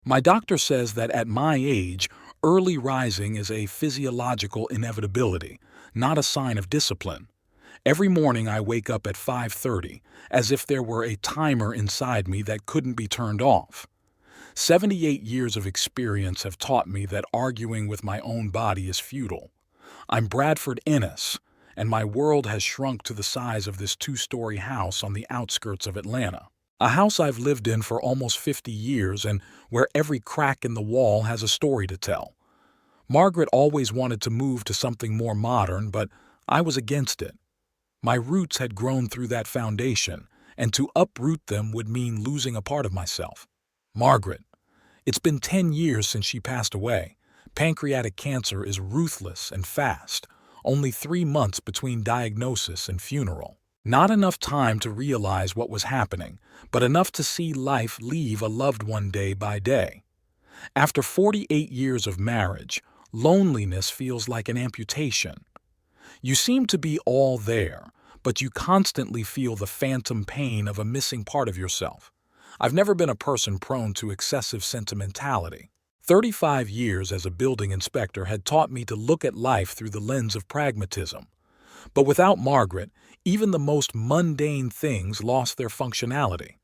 My doctor says that at my age, early rising is a physiological inevitability, not a sign of discipline. Every morning I wake up at 5:30, as if there were a timer inside me that couldn't be turned off. 78 years of experience have taught me that arguing with my own body is futile. I'm Bradford Ennis, and my world has shrunk to the size of this two-story house on the outskirts of Atlanta. A house I've lived in for almost 50 years and where every crack in the wall has a story to tell. Margaret always wanted to move to something more modern, but I was against it. My roots had grown through that foundation, and to uproot them would mean losing a part of myself. Margaret. It's been 10 years since she passed away. Pancreatic cancer is ruthless and fast, only 3 months between diagnosis and funeral. Not enough time to realize what was happening, but enough to see life leave a loved one day by day. After 48 years of marriage, loneliness feels like an amputation. You seem to be all there, but you constantly feel the phantom pain of a missing part of yourself. I've never been a person prone to excessive sentimentality. 35 years as a building inspector had taught me to look at life through the lens of pragmatism. But without Margaret, even the most mundane things lost their functionality.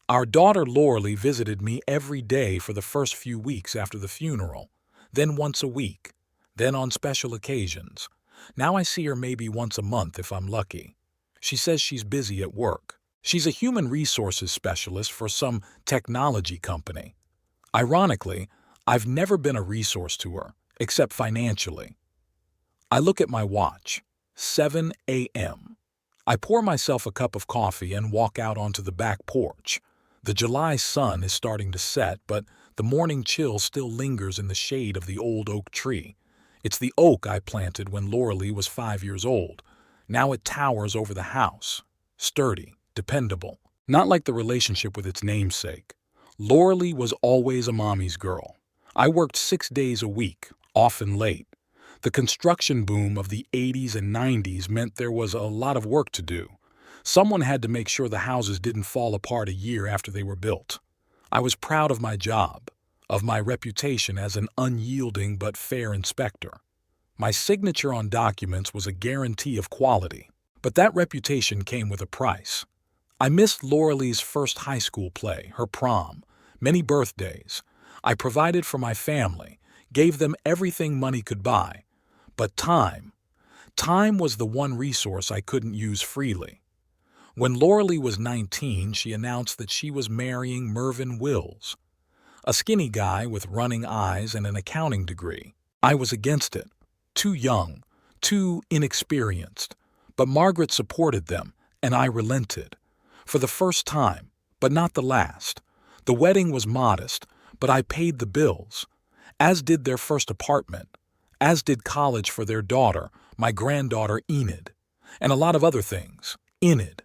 Our daughter Lauralee visited me every day for the first few weeks after the funeral, then once a week, then on special occasions. Now I see her maybe once a month if I'm lucky. She says she's busy at work. She's a human resources specialist for some technology company. Ironically, I've never been a resource to her, except financially. I look at my watch. 7 a.m. I pour myself a cup of coffee and walk out onto the back porch. The July sun is starting to set, but the morning chill still lingers in the shade of the old oak tree. It's the oak I planted when Lauralee was 5 years old. Now it towers over the house. Sturdy, dependable. Not like the relationship with its namesake. Lauralee was always a mommy's girl. I worked 6 days a week, often late. The construction boom of the 80s and 90s meant there was a lot of work to do. Someone had to make sure the houses didn't fall apart a year after they were built. I was proud of my job, of my reputation as an unyielding but fair inspector. My signature on documents was a guarantee of quality, but that reputation came with a price. I missed Lauralee's first high school play, her prom, many birthdays. I provided for my family, gave them everything money could buy. But time was the one resource I couldn't use freely. When Lauralee was 19, she announced that she was marrying Mervyn Wills, a skinny guy with running eyes and an accounting degree. I was against it. Too young, too inexperienced. But Margaret supported them, and I relented. For the first time, but not the last. The wedding was modest, but I paid the bills, as did their first apartment, as did college for their daughter, my granddaughter Enid, and a lot of other things. Enid,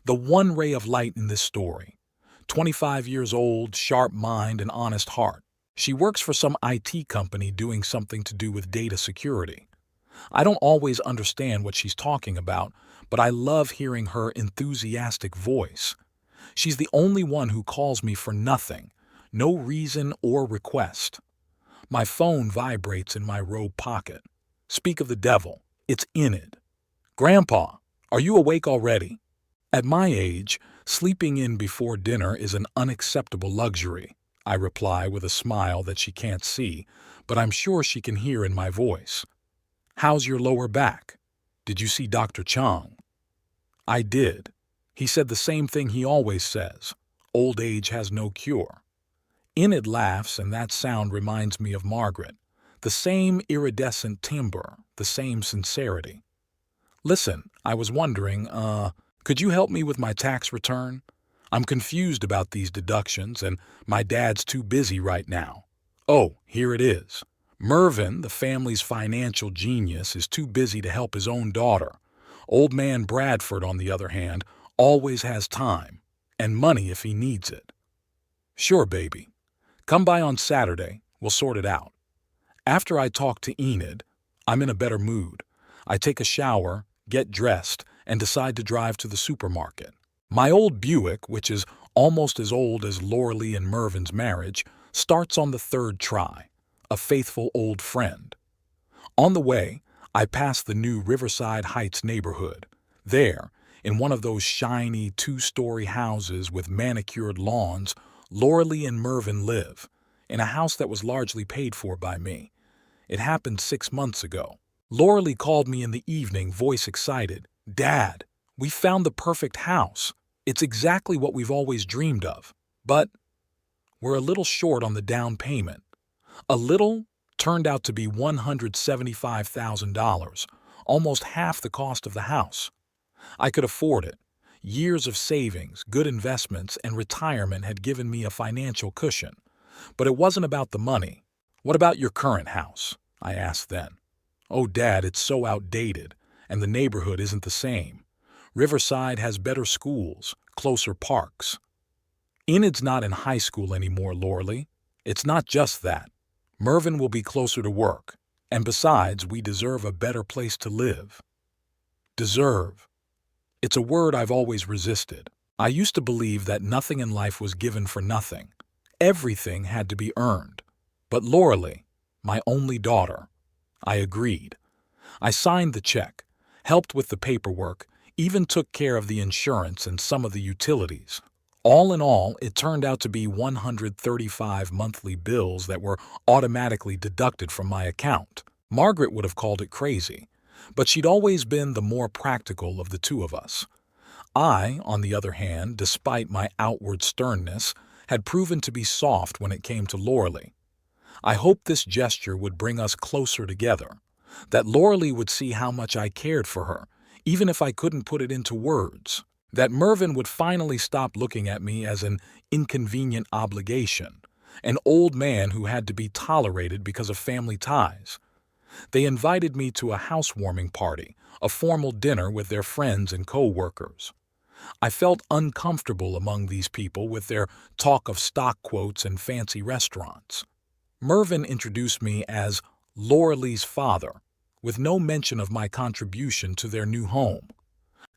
the one ray of light in this story. 25 years old, sharp mind and honest heart. She works for some IT company doing something to do with data security. I don't always understand what she's talking about, but I love hearing her enthusiastic voice. She's the only one who calls me for nothing, no reason or request. My phone vibrates in my robe pocket. Speak of the devil, it's Enid. Grandpa, are you awake already? At my age, sleeping in before dinner is an unacceptable luxury, I reply with a smile that she can't see, but I'm sure she can hear in my voice. How's your lower back? Did you see Dr. Chang? I did. He said the same thing he always says. Old age has no cure. Enid laughs, and that sound reminds me of Margaret. The same iridescent timbre, the same sincerity. Listen, I was wondering, could you help me with my tax return? I'm confused about these deductions, and my dad's too busy right now. Oh, here it is. Mervyn, the family's financial genius, is too busy to help his own daughter. Old man Bradford, on the other hand, always has time, and money if he needs it. Sure, baby. Come by on Saturday, we'll sort it out. After I talk to Enid, I'm in a better mood. I take a shower, get dressed, and decide to drive to the supermarket. My old Buick, which is almost as old as Lauralee and Mervyn's marriage, Starts on the third try. A faithful old friend. On the way, I passed the new Riverside Heights neighborhood. There, in one of those shiny two-story houses with manicured lawns, Lauralee and Mervyn live, in a house that was largely paid for by me. It happened 6 months ago. Lauralee called me in the evening, voice excited. "Dad, we found the perfect house. It's exactly what we've always dreamed of. But we're a little short on the down payment." A little turned out to be $175,000, almost half the cost of the house. I could afford it. Years of savings, good investments, and retirement had given me a financial cushion. But it wasn't about the money. "What about your current house?" I asked then. "Oh, Dad, it's so outdated, and the neighborhood isn't the same. Riverside has better schools, closer parks." "Enid's not in high school anymore, Lauralee. It's not just that. Mervyn will be closer to work, and besides, we deserve a better place to live." Deserve. It's a word I've always resisted. I used to believe that nothing in life was given for nothing. Everything had to be earned. But Lauralee, my only daughter, I agreed. I signed the check, helped with the paperwork, even took care of the insurance and some of the utilities. All in all, it turned out to be 135 monthly bills that were automatically deducted from my account. Margaret would have called it crazy, but she'd always been the more practical of the two of us. I, on the other hand, despite my outward sternness, had proven to be soft when it came to Lauralee. I hoped this gesture would bring us closer together, that Lauralee would see how much I cared for her, even if I couldn't put it into words, that Mervyn would finally stop looking at me as an inconvenient obligation, an old man who had to be tolerated because of family ties. They invited me to a housewarming party, a formal dinner with their friends and co-workers. I felt uncomfortable among these people with their talk of stock quotes and fancy restaurants. Mervyn introduced me as Lauralee's father, with no mention of my contribution to their new home.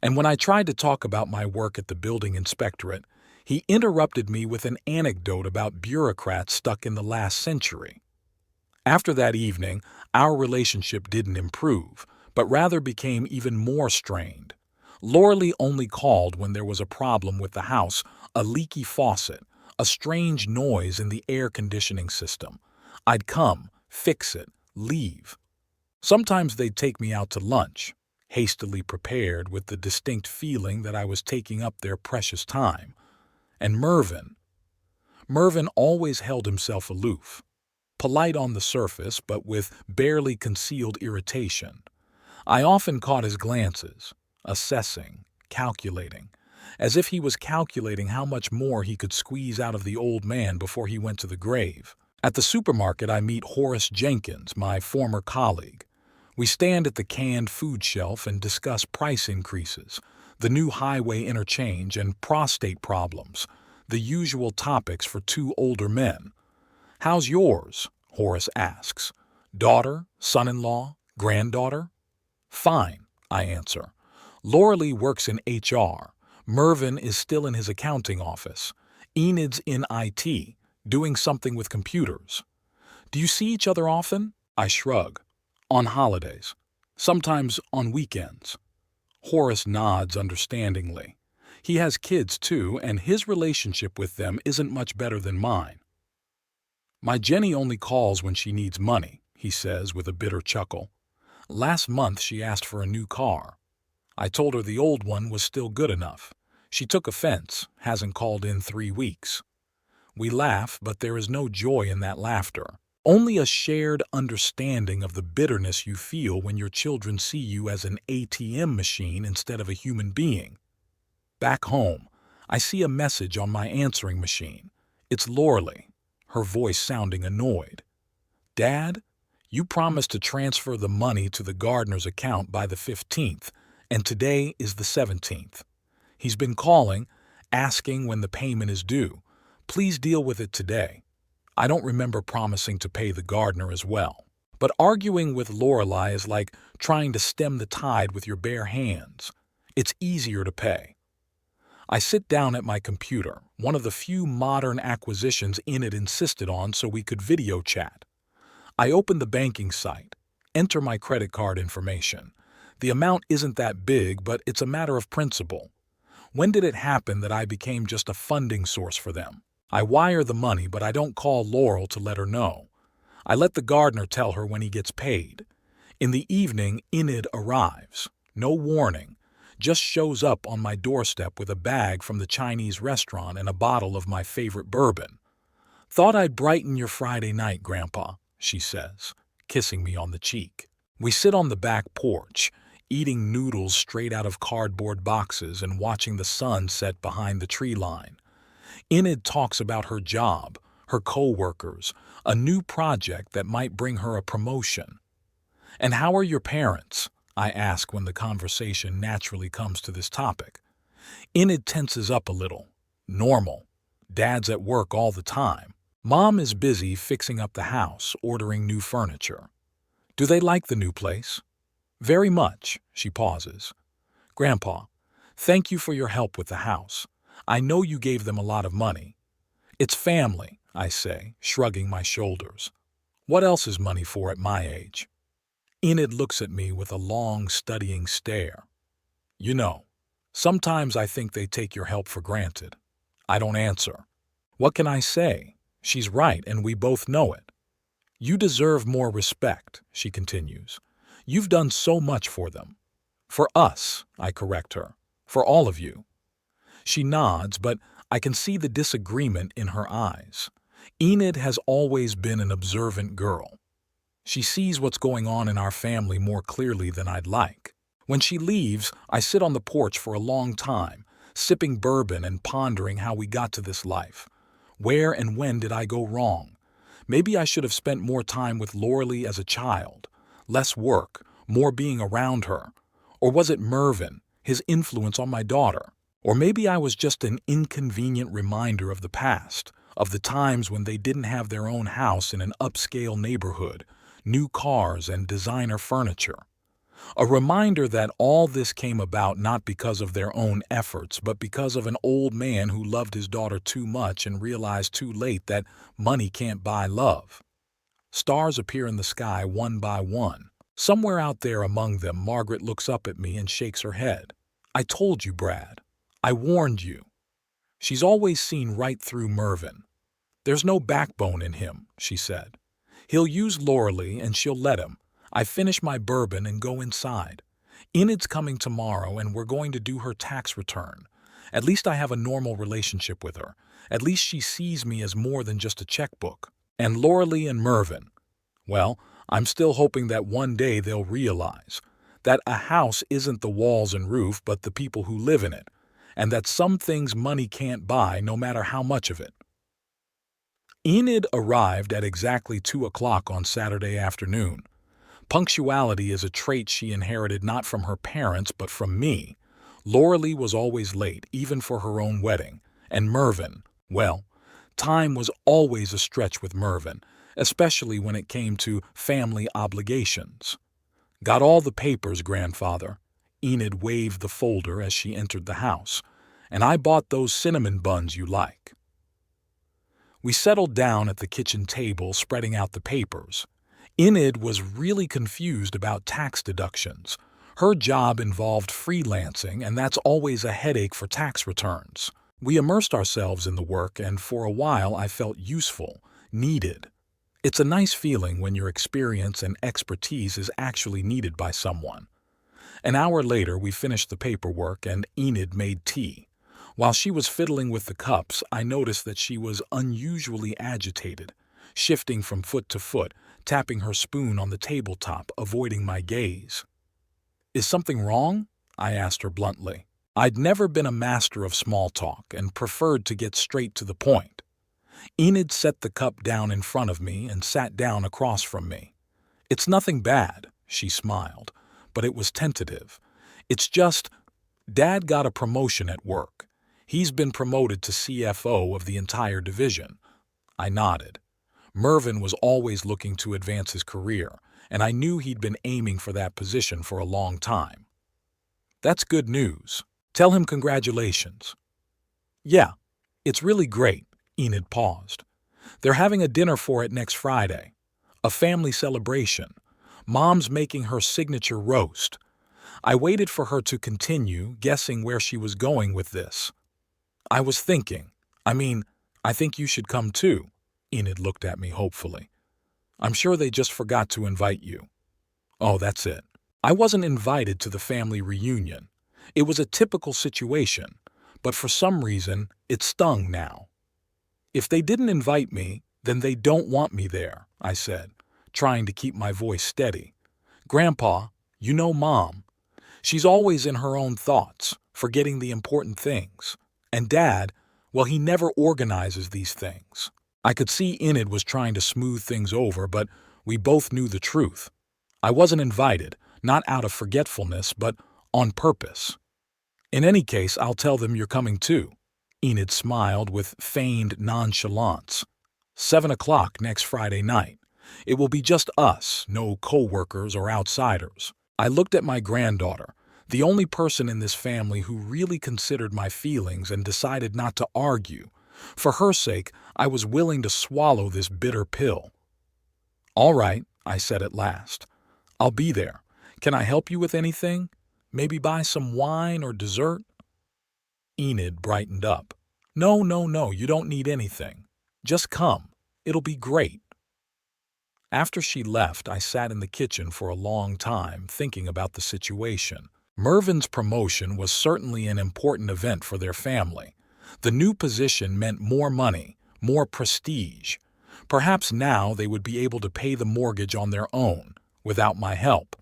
And when I tried to talk about my work at the building inspectorate, he interrupted me with an anecdote about bureaucrats stuck in the last century. After that evening, our relationship didn't improve, but rather became even more strained. Lauralee only called when there was a problem with the house, a leaky faucet, a strange noise in the air conditioning system. I'd come, fix it, leave. Sometimes they'd take me out to lunch, hastily prepared with the distinct feeling that I was taking up their precious time. And Mervyn always held himself aloof. Polite on the surface, but with barely concealed irritation. I often caught his glances, assessing, calculating, as if he was calculating how much more he could squeeze out of the old man before he went to the grave. At the supermarket, I meet Horace Jenkins, my former colleague. We stand at the canned food shelf and discuss price increases, the new highway interchange, and prostate problems, the usual topics for two older men. "How's yours?" Horace asks. "Daughter, son-in-law, granddaughter?" "Fine," I answer. Lauralee works in HR. Mervyn is still in his accounting office. Enid's in IT, doing something with computers. "Do you see each other often?" I shrug. "On holidays. Sometimes on weekends." Horace nods understandingly. He has kids too, and his relationship with them isn't much better than mine. "My Jenny only calls when she needs money," he says with a bitter chuckle. "Last month she asked for a new car. I told her the old one was still good enough. She took offense, hasn't called in 3 weeks. We laugh, but there is no joy in that laughter. Only a shared understanding of the bitterness you feel when your children see you as an ATM machine instead of a human being. Back home, I see a message on my answering machine. It's Lauralee, her voice sounding annoyed. "Dad, you promised to transfer the money to the gardener's account by the 15th, and today is the 17th. He's been calling, asking when the payment is due. Please deal with it today. I don't remember promising to pay the gardener as well." But arguing with Lorelei is like trying to stem the tide with your bare hands. It's easier to pay. I sit down at my computer, one of the few modern acquisitions Enid insisted on so we could video chat. I open the banking site, enter my credit card information. The amount isn't that big, but it's a matter of principle. When did it happen that I became just a funding source for them? I wire the money, but I don't call Laurel to let her know. I let the gardener tell her when he gets paid. In the evening, Enid arrives. No warning. Just shows up on my doorstep with a bag from the Chinese restaurant and a bottle of my favorite bourbon. "Thought I'd brighten your Friday night, Grandpa," she says, kissing me on the cheek. We sit on the back porch, eating noodles straight out of cardboard boxes and watching the sun set behind the tree line. Enid talks about her job, her co-workers, a new project that might bring her a promotion. "And how are your parents?" I ask when the conversation naturally comes to this topic. Enid tenses up a little. "Normal. Dad's at work all the time. Mom is busy fixing up the house, ordering new furniture." "Do they like the new place?" "Very much," she pauses. "Grandpa, thank you for your help with the house. I know you gave them a lot of money." "It's family," I say, shrugging my shoulders. "What else is money for at my age?" Enid looks at me with a long, studying stare. "You know, sometimes I think they take your help for granted." I don't answer. What can I say? She's right, and we both know it. "You deserve more respect," she continues. "You've done so much for them." "For us," I correct her. "For all of you." She nods, but I can see the disagreement in her eyes. Enid has always been an observant girl. She sees what's going on in our family more clearly than I'd like. When she leaves, I sit on the porch for a long time, sipping bourbon and pondering how we got to this life. Where and when did I go wrong? Maybe I should have spent more time with Lauralee as a child, less work, more being around her. Or was it Mervyn, his influence on my daughter? Or maybe I was just an inconvenient reminder of the past, of the times when they didn't have their own house in an upscale neighborhood, new cars and designer furniture. A reminder that all this came about not because of their own efforts, but because of an old man who loved his daughter too much and realized too late that money can't buy love. Stars appear in the sky one by one. Somewhere out there among them, Margaret looks up at me and shakes her head. "I told you, Brad. I warned you." She's always seen right through Mervyn. "There's no backbone in him," she said. "He'll use Lauralee and she'll let him. I finish my bourbon and go inside. Enid's coming tomorrow and we're going to do her tax return. At least I have a normal relationship with her. At least she sees me as more than just a checkbook. And Lauralee and Mervyn. Well, I'm still hoping that one day they'll realize that a house isn't the walls and roof but the people who live in it, and that some things money can't buy no matter how much of it." Enid arrived at exactly 2 o'clock on Saturday afternoon. Punctuality is a trait she inherited not from her parents but from me. Lauralee was always late, even for her own wedding. And Mervyn, well, time was always a stretch with Mervyn, especially when it came to family obligations. "Got all the papers, grandfather." Enid waved the folder as she entered the house. "And I bought those cinnamon buns you like." We settled down at the kitchen table, spreading out the papers. Enid was really confused about tax deductions. Her job involved freelancing, and that's always a headache for tax returns. We immersed ourselves in the work, and for a while I felt useful, needed. It's a nice feeling when your experience and expertise is actually needed by someone. An hour later, we finished the paperwork, and Enid made tea. While she was fiddling with the cups, I noticed that she was unusually agitated, shifting from foot to foot, tapping her spoon on the tabletop, avoiding my gaze. "Is something wrong?" I asked her bluntly. I'd never been a master of small talk and preferred to get straight to the point. Enid set the cup down in front of me and sat down across from me. "It's nothing bad," she smiled, but it was tentative. "It's just, Dad got a promotion at work. He's been promoted to CFO of the entire division." I nodded. Mervyn was always looking to advance his career, and I knew he'd been aiming for that position for a long time. "That's good news. Tell him congratulations." Yeah, it's really great. Enid paused. They're having a dinner for it next Friday. A family celebration. Mom's making her signature roast. I waited for her to continue, guessing where she was going with this. I was thinking, I mean, I think you should come too. Enid looked at me hopefully. I'm sure they just forgot to invite you. Oh, that's it. I wasn't invited to the family reunion. It was a typical situation, but for some reason, it stung now. If they didn't invite me, then they don't want me there, I said, trying to keep my voice steady. Grandpa, you know Mom. She's always in her own thoughts, forgetting the important things. And Dad, well, he never organizes these things. I could see Enid was trying to smooth things over, but we both knew the truth. I wasn't invited, not out of forgetfulness, but on purpose. In any case, I'll tell them you're coming too. Enid smiled with feigned nonchalance. 7 o'clock next Friday night. It will be just us, no co-workers or outsiders. I looked at my granddaughter, the only person in this family who really considered my feelings and decided not to argue. For her sake, I was willing to swallow this bitter pill. All right, I said at last. I'll be there. Can I help you with anything? Maybe buy some wine or dessert? Enid brightened up. No, you don't need anything. Just come. It'll be great. After she left, I sat in the kitchen for a long time thinking about the situation. Mervin's promotion was certainly an important event for their family. The new position meant more money, more prestige. Perhaps now they would be able to pay the mortgage on their own, without my help.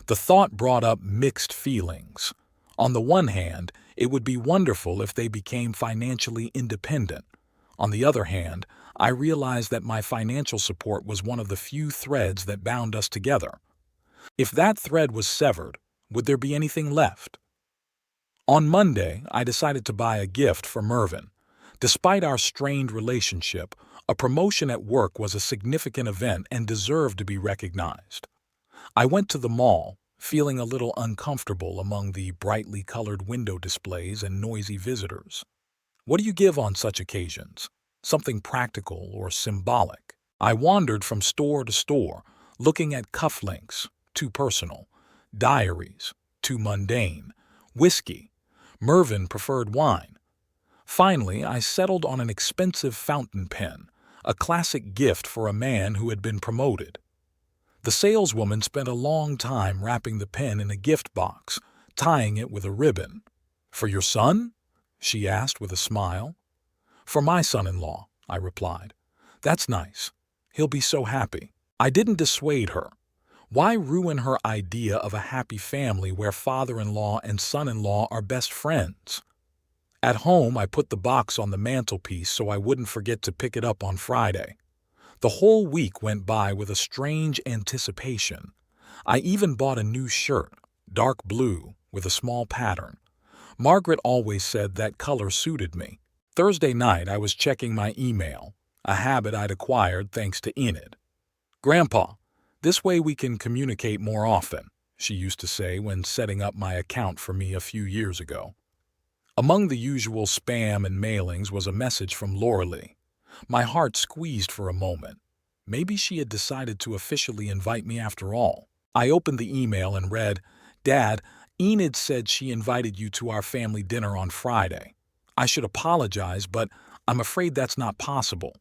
The thought brought up mixed feelings. On the one hand, it would be wonderful if they became financially independent. On the other hand, I realized that my financial support was one of the few threads that bound us together. If that thread was severed, would there be anything left? On Monday, I decided to buy a gift for Mervin. Despite our strained relationship, a promotion at work was a significant event and deserved to be recognized. I went to the mall, feeling a little uncomfortable among the brightly colored window displays and noisy visitors. What do you give on such occasions? Something practical or symbolic. I wandered from store to store, looking at cufflinks, too personal, diaries, too mundane, whiskey. Mervin preferred wine. Finally, I settled on an expensive fountain pen, a classic gift for a man who had been promoted. The saleswoman spent a long time wrapping the pen in a gift box, tying it with a ribbon. "For your son?" she asked with a smile. "For my son-in-law," I replied. "That's nice. He'll be so happy." I didn't dissuade her. Why ruin her idea of a happy family where father-in-law and son-in-law are best friends? At home, I put the box on the mantelpiece so I wouldn't forget to pick it up on Friday. The whole week went by with a strange anticipation. I even bought a new shirt, dark blue, with a small pattern. Margaret always said that color suited me. Thursday night, I was checking my email, a habit I'd acquired thanks to Enid. "Grandpa, this way we can communicate more often," she used to say when setting up my account for me a few years ago. Among the usual spam and mailings was a message from Lauralee. My heart squeezed for a moment. Maybe she had decided to officially invite me after all. I opened the email and read, "Dad, Enid said she invited you to our family dinner on Friday. I should apologize, but I'm afraid that's not possible.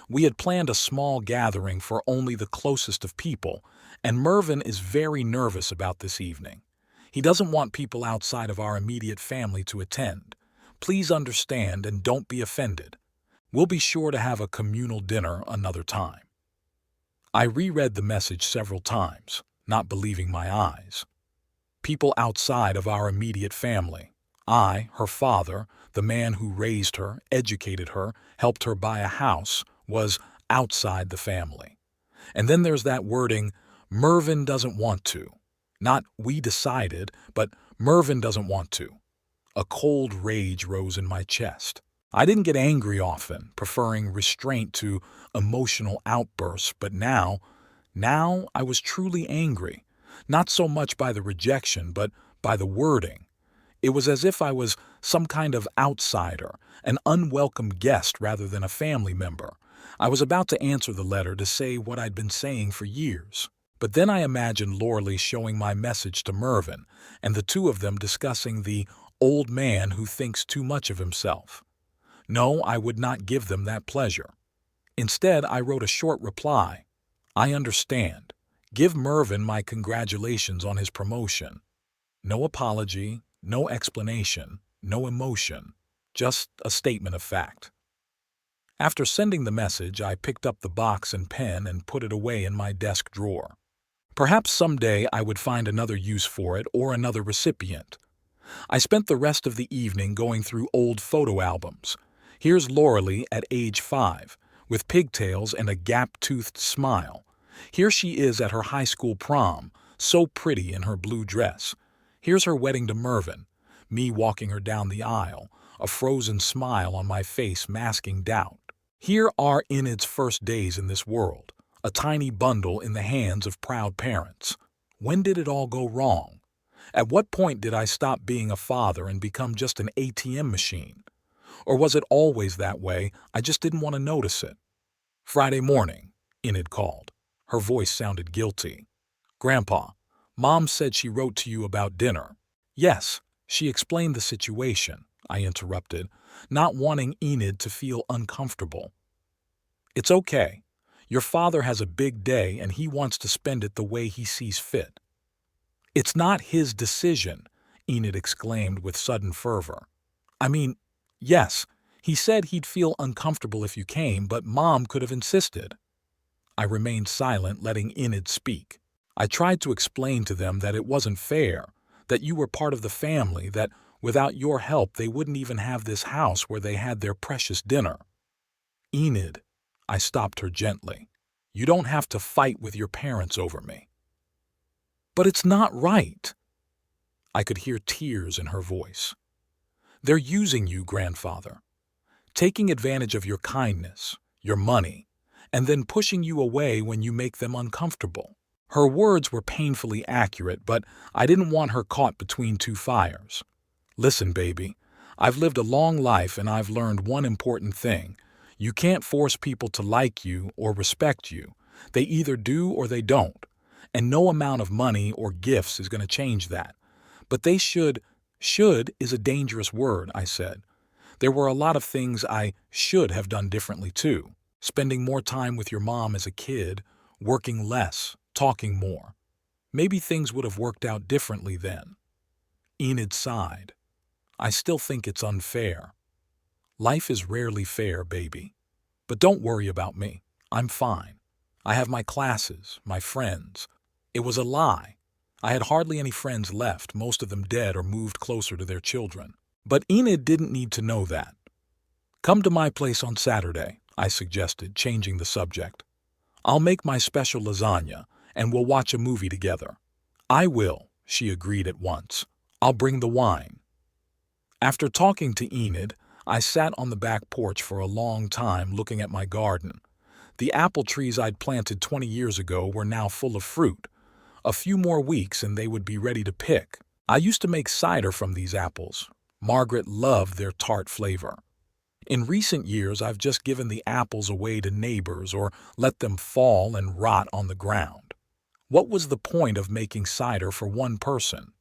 We had planned a small gathering for only the closest of people, and Mervin is very nervous about this evening. He doesn't want people outside of our immediate family to attend. Please understand and don't be offended. We'll be sure to have a communal dinner another time." I reread the message several times, not believing my eyes. People outside of our immediate family. I, her father, the man who raised her, educated her, helped her buy a house, was outside the family. And then there's that wording, "Mervin doesn't want to." Not "we decided," but "Mervin doesn't want to." A cold rage rose in my chest. I didn't get angry often, preferring restraint to emotional outbursts, but now I was truly angry, not so much by the rejection, but by the wording. It was as if I was some kind of outsider, an unwelcome guest rather than a family member. I was about to answer the letter to say what I'd been saying for years. But then I imagined Lorelei showing my message to Mervyn, and the two of them discussing the old man who thinks too much of himself. No, I would not give them that pleasure. Instead, I wrote a short reply. I understand. Give Mervyn my congratulations on his promotion. No apology, no explanation, no emotion, just a statement of fact. After sending the message, I picked up the box and pen and put it away in my desk drawer. Perhaps someday I would find another use for it or another recipient. I spent the rest of the evening going through old photo albums. Here's Lorelei at age 5, with pigtails and a gap-toothed smile. Here she is at her high school prom, so pretty in her blue dress. Here's her wedding to Mervyn, me walking her down the aisle, a frozen smile on my face masking doubt. Here are Enid's first days in this world, a tiny bundle in the hands of proud parents. When did it all go wrong? At what point did I stop being a father and become just an ATM machine? Or was it always that way, I just didn't want to notice it? Friday morning, Enid called. Her voice sounded guilty. Grandpa, Mom said she wrote to you about dinner. Yes, she explained the situation, I interrupted, not wanting Enid to feel uncomfortable. It's okay. Your father has a big day and he wants to spend it the way he sees fit. It's not his decision, Enid exclaimed with sudden fervor. I mean, yes, he said he'd feel uncomfortable if you came, but Mom could have insisted. I remained silent, letting Enid speak. I tried to explain to them that it wasn't fair, that you were part of the family, that without your help they wouldn't even have this house where they had their precious dinner. Enid, I stopped her gently. You don't have to fight with your parents over me. But it's not right. I could hear tears in her voice. They're using you, grandfather, taking advantage of your kindness, your money, and then pushing you away when you make them uncomfortable. Her words were painfully accurate, but I didn't want her caught between two fires. Listen, baby, I've lived a long life and I've learned one important thing. You can't force people to like you or respect you. They either do or they don't. And no amount of money or gifts is going to change that. But they should is a dangerous word, I said. There were a lot of things I should have done differently too. Spending more time with your mom as a kid, working less, talking more. Maybe things would have worked out differently then. Enid sighed. I still think it's unfair. Life is rarely fair, baby. But don't worry about me. I'm fine. I have my classes, my friends. It was a lie. I had hardly any friends left, most of them dead or moved closer to their children. But Enid didn't need to know that. Come to my place on Saturday, I suggested, changing the subject. I'll make my special lasagna, and we'll watch a movie together. I will, she agreed at once. I'll bring the wine. After talking to Enid, I sat on the back porch for a long time looking at my garden. The apple trees I'd planted 20 years ago were now full of fruit. A few more weeks and they would be ready to pick. I used to make cider from these apples. Margaret loved their tart flavor. In recent years, I've just given the apples away to neighbors or let them fall and rot on the ground. What was the point of making cider for one person?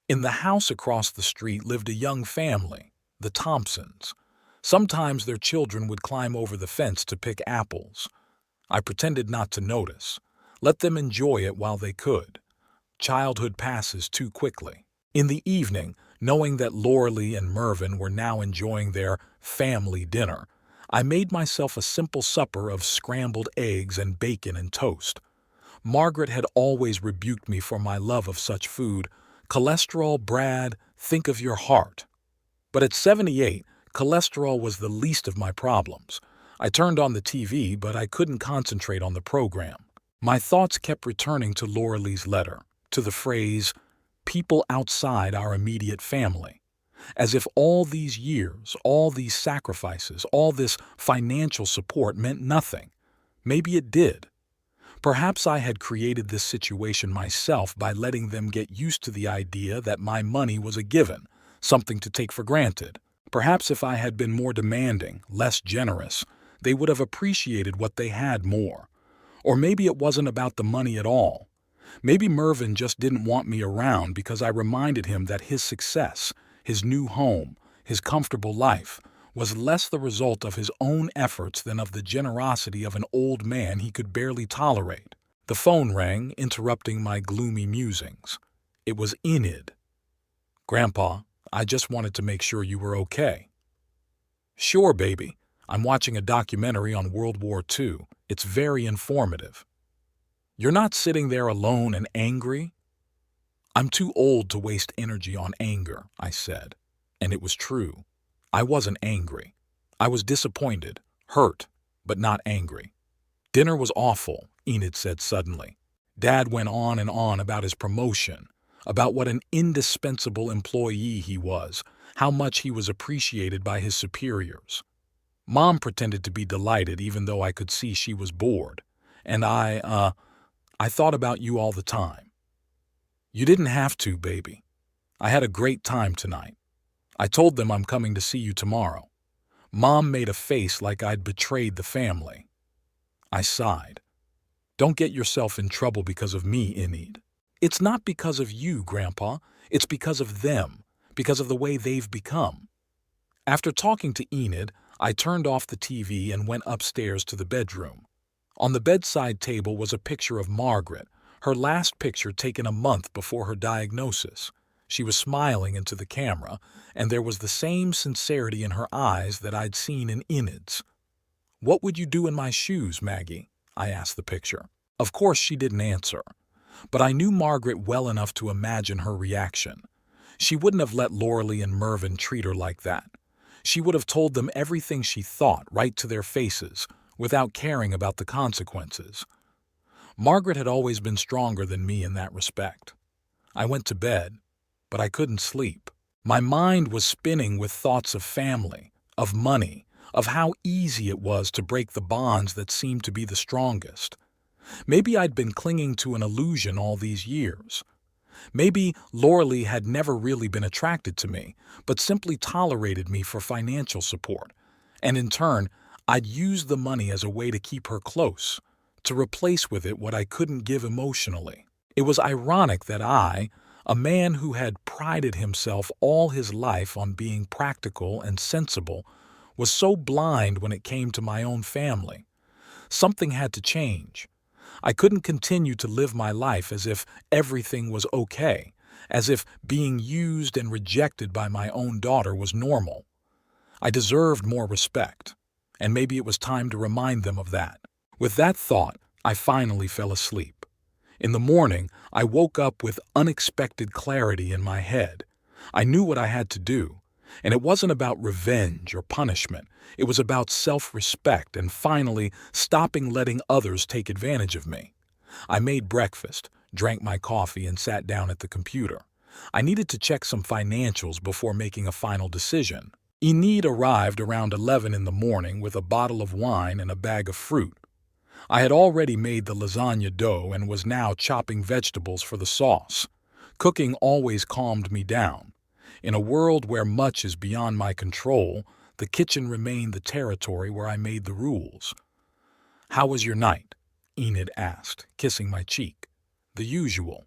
In the house across the street lived a young family, the Thompsons. Sometimes their children would climb over the fence to pick apples. I pretended not to notice. Let them enjoy it while they could. Childhood passes too quickly. In the evening, knowing that Lorelei and Mervyn were now enjoying their family dinner, I made myself a simple supper of scrambled eggs and bacon and toast. Margaret had always rebuked me for my love of such food. Cholesterol, Brad, think of your heart. But at 78, cholesterol was the least of my problems. I turned on the TV, but I couldn't concentrate on the program. My thoughts kept returning to Lorelei's letter, to the phrase, people outside our immediate family. As if all these years, all these sacrifices, all this financial support meant nothing. Maybe it did. Perhaps I had created this situation myself by letting them get used to the idea that my money was a given, something to take for granted. Perhaps if I had been more demanding, less generous, they would have appreciated what they had more. Or maybe it wasn't about the money at all. Maybe Mervyn just didn't want me around because I reminded him that his success, his new home, his comfortable life, was less the result of his own efforts than of the generosity of an old man he could barely tolerate. The phone rang, interrupting my gloomy musings. It was Enid. "Grandpa, I just wanted to make sure you were okay." "Sure, baby. I'm watching a documentary on World War II. It's very informative." "You're not sitting there alone and angry?" "I'm too old to waste energy on anger," I said. And it was true. I wasn't angry. I was disappointed, hurt, but not angry. "Dinner was awful," Enid said suddenly. "Dad went on and on about his promotion, about what an indispensable employee he was, how much he was appreciated by his superiors. Mom pretended to be delighted even though I could see she was bored. And I thought about you all the time." "You didn't have to, baby. I had a great time tonight. I told them I'm coming to see you tomorrow." Mom made a face like I'd betrayed the family. I sighed. "Don't get yourself in trouble because of me, Enid. It's not because of you, Grandpa. It's because of them, because of the way they've become." After talking to Enid, I turned off the TV and went upstairs to the bedroom. On the bedside table was a picture of Margaret, her last picture taken a month before her diagnosis. She was smiling into the camera, and there was the same sincerity in her eyes that I'd seen in Enid's. "What would you do in my shoes, Maggie?" I asked the picture. Of course she didn't answer, but I knew Margaret well enough to imagine her reaction. She wouldn't have let Loralee and Mervyn treat her like that. She would have told them everything she thought right to their faces, without caring about the consequences. Margaret had always been stronger than me in that respect. I went to bed, but I couldn't sleep. My mind was spinning with thoughts of family, of money, of how easy it was to break the bonds that seemed to be the strongest. Maybe I'd been clinging to an illusion all these years. Maybe Loralee had never really been attracted to me, but simply tolerated me for financial support, and in turn, I'd used the money as a way to keep her close, to replace with it what I couldn't give emotionally. It was ironic that I, a man who had prided himself all his life on being practical and sensible, was so blind when it came to my own family. Something had to change. I couldn't continue to live my life as if everything was okay, as if being used and rejected by my own daughter was normal. I deserved more respect, and maybe it was time to remind them of that. With that thought, I finally fell asleep. In the morning, I woke up with unexpected clarity in my head. I knew what I had to do, and it wasn't about revenge or punishment. It was about self-respect and finally stopping letting others take advantage of me. I made breakfast, drank my coffee, and sat down at the computer. I needed to check some financials before making a final decision. Enid arrived around 11 in the morning with a bottle of wine and a bag of fruit. I had already made the lasagna dough and was now chopping vegetables for the sauce. Cooking always calmed me down. In a world where much is beyond my control, the kitchen remained the territory where I made the rules. "How was your night?" Enid asked, kissing my cheek. "The usual.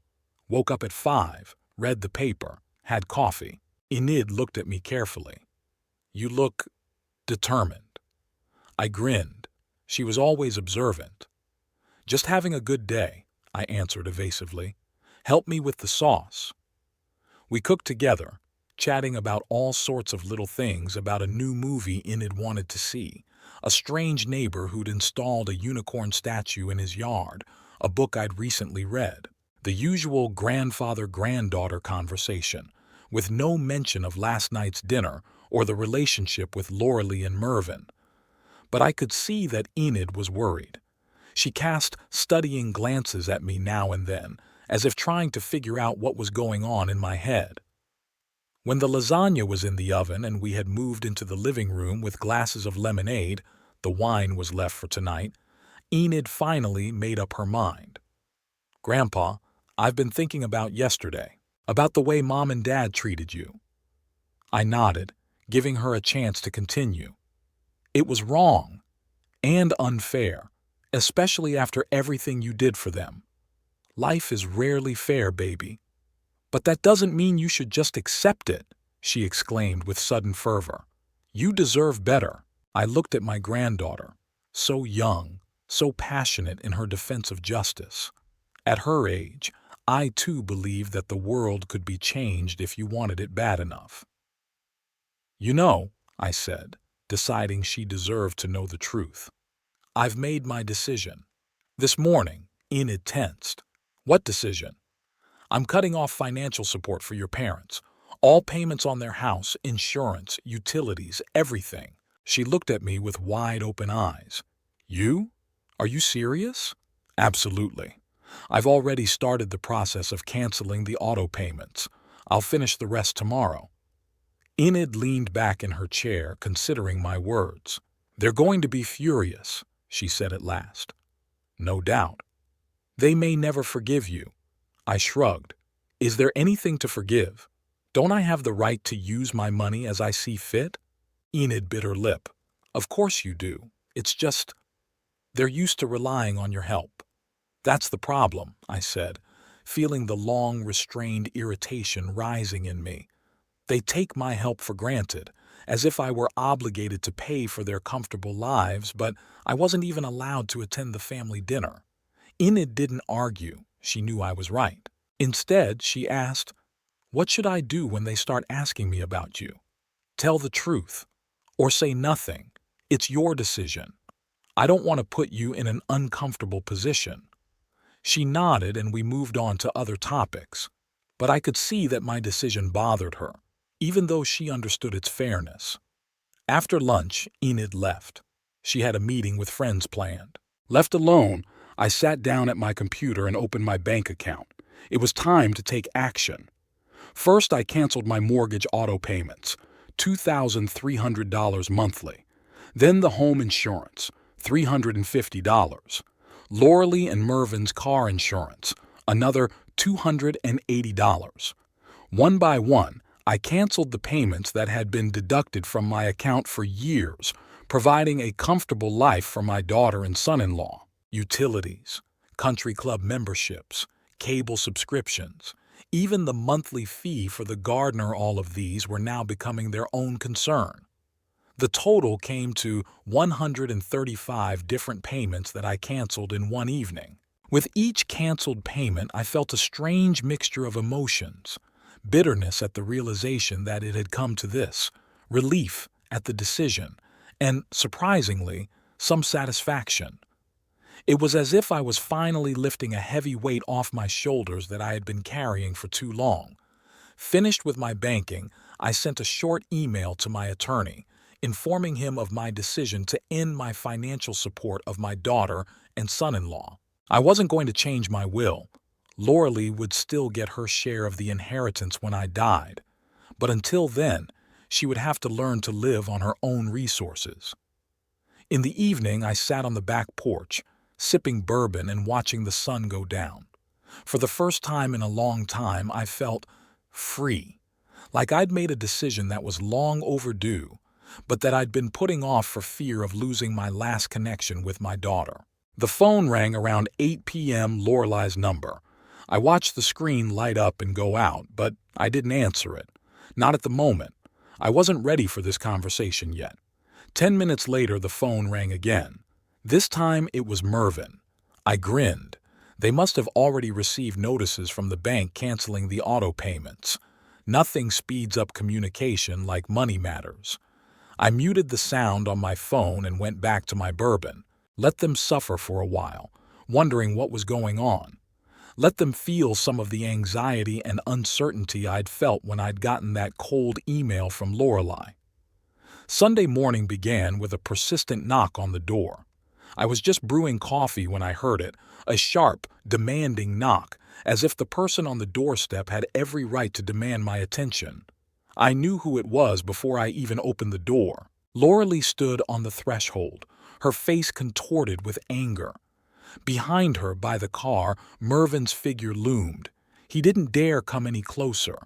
Woke up at 5, read the paper, had coffee." Enid looked at me carefully. "You look determined." I grinned. She was always observant. "Just having a good day," I answered evasively. "Help me with the sauce." We cooked together, chatting about all sorts of little things, about a new movie Enid wanted to see, a strange neighbor who'd installed a unicorn statue in his yard, a book I'd recently read. The usual grandfather-granddaughter conversation, with no mention of last night's dinner or the relationship with Loralee and Mervyn. But I could see that Enid was worried. She cast studying glances at me now and then, as if trying to figure out what was going on in my head. When the lasagna was in the oven and we had moved into the living room with glasses of lemonade, the wine was left for tonight, Enid finally made up her mind. "Grandpa, I've been thinking about yesterday, about the way Mom and Dad treated you." I nodded, giving her a chance to continue. It was wrong and unfair, especially after everything you did for them. Life is rarely fair, baby. But that doesn't mean you should just accept it, she exclaimed with sudden fervor. You deserve better. I looked at my granddaughter, so young, so passionate in her defense of justice. At her age, I too believed that the world could be changed if you wanted it bad enough. You know, I said, deciding she deserved to know the truth. I've made my decision. This morning, Enid tensed. What decision? I'm cutting off financial support for your parents. All payments on their house, insurance, utilities, everything. She looked at me with wide-open eyes. You? Are you serious? Absolutely. I've already started the process of canceling the auto payments. I'll finish the rest tomorrow. Enid leaned back in her chair, considering my words. They're going to be furious, she said at last. No doubt. They may never forgive you. I shrugged. Is there anything to forgive? Don't I have the right to use my money as I see fit? Enid bit her lip. Of course you do. It's just, they're used to relying on your help. That's the problem, I said, feeling the long, restrained irritation rising in me. They take my help for granted, as if I were obligated to pay for their comfortable lives, but I wasn't even allowed to attend the family dinner. Enid didn't argue. She knew I was right. Instead, she asked, what should I do when they start asking me about you? Tell the truth. Or say nothing. It's your decision. I don't want to put you in an uncomfortable position. She nodded and we moved on to other topics. But I could see that my decision bothered her, even though she understood its fairness. After lunch, Enid left. She had a meeting with friends planned. Left alone, I sat down at my computer and opened my bank account. It was time to take action. First, I canceled my mortgage auto payments, $2,300 monthly. Then the home insurance, $350. Loralee and Mervin's car insurance, another $280. One by one, I canceled the payments that had been deducted from my account for years, providing a comfortable life for my daughter and son-in-law. Utilities, country club memberships, cable subscriptions, even the monthly fee for the gardener, all of these were now becoming their own concern. The total came to 135 different payments that I canceled in one evening. With each canceled payment, I felt a strange mixture of emotions. Bitterness at the realization that it had come to this, relief at the decision, and, surprisingly, some satisfaction. It was as if I was finally lifting a heavy weight off my shoulders that I had been carrying for too long. Finished with my banking, I sent a short email to my attorney, informing him of my decision to end my financial support of my daughter and son-in-law. I wasn't going to change my will. Loralee would still get her share of the inheritance when I died, but until then, she would have to learn to live on her own resources. In the evening, I sat on the back porch, sipping bourbon and watching the sun go down. For the first time in a long time, I felt free, like I'd made a decision that was long overdue, but that I'd been putting off for fear of losing my last connection with my daughter. The phone rang around 8 p.m. Lorelee's number. I watched the screen light up and go out, but I didn't answer it. Not at the moment. I wasn't ready for this conversation yet. 10 minutes later, the phone rang again. This time, it was Mervin. I grinned. They must have already received notices from the bank canceling the auto payments. Nothing speeds up communication like money matters. I muted the sound on my phone and went back to my bourbon. Let them suffer for a while, wondering what was going on. Let them feel some of the anxiety and uncertainty I'd felt when I'd gotten that cold email from Loralee. Sunday morning began with a persistent knock on the door. I was just brewing coffee when I heard it, a sharp, demanding knock, as if the person on the doorstep had every right to demand my attention. I knew who it was before I even opened the door. Loralee stood on the threshold, her face contorted with anger. Behind her, by the car, Mervin's figure loomed. He didn't dare come any closer,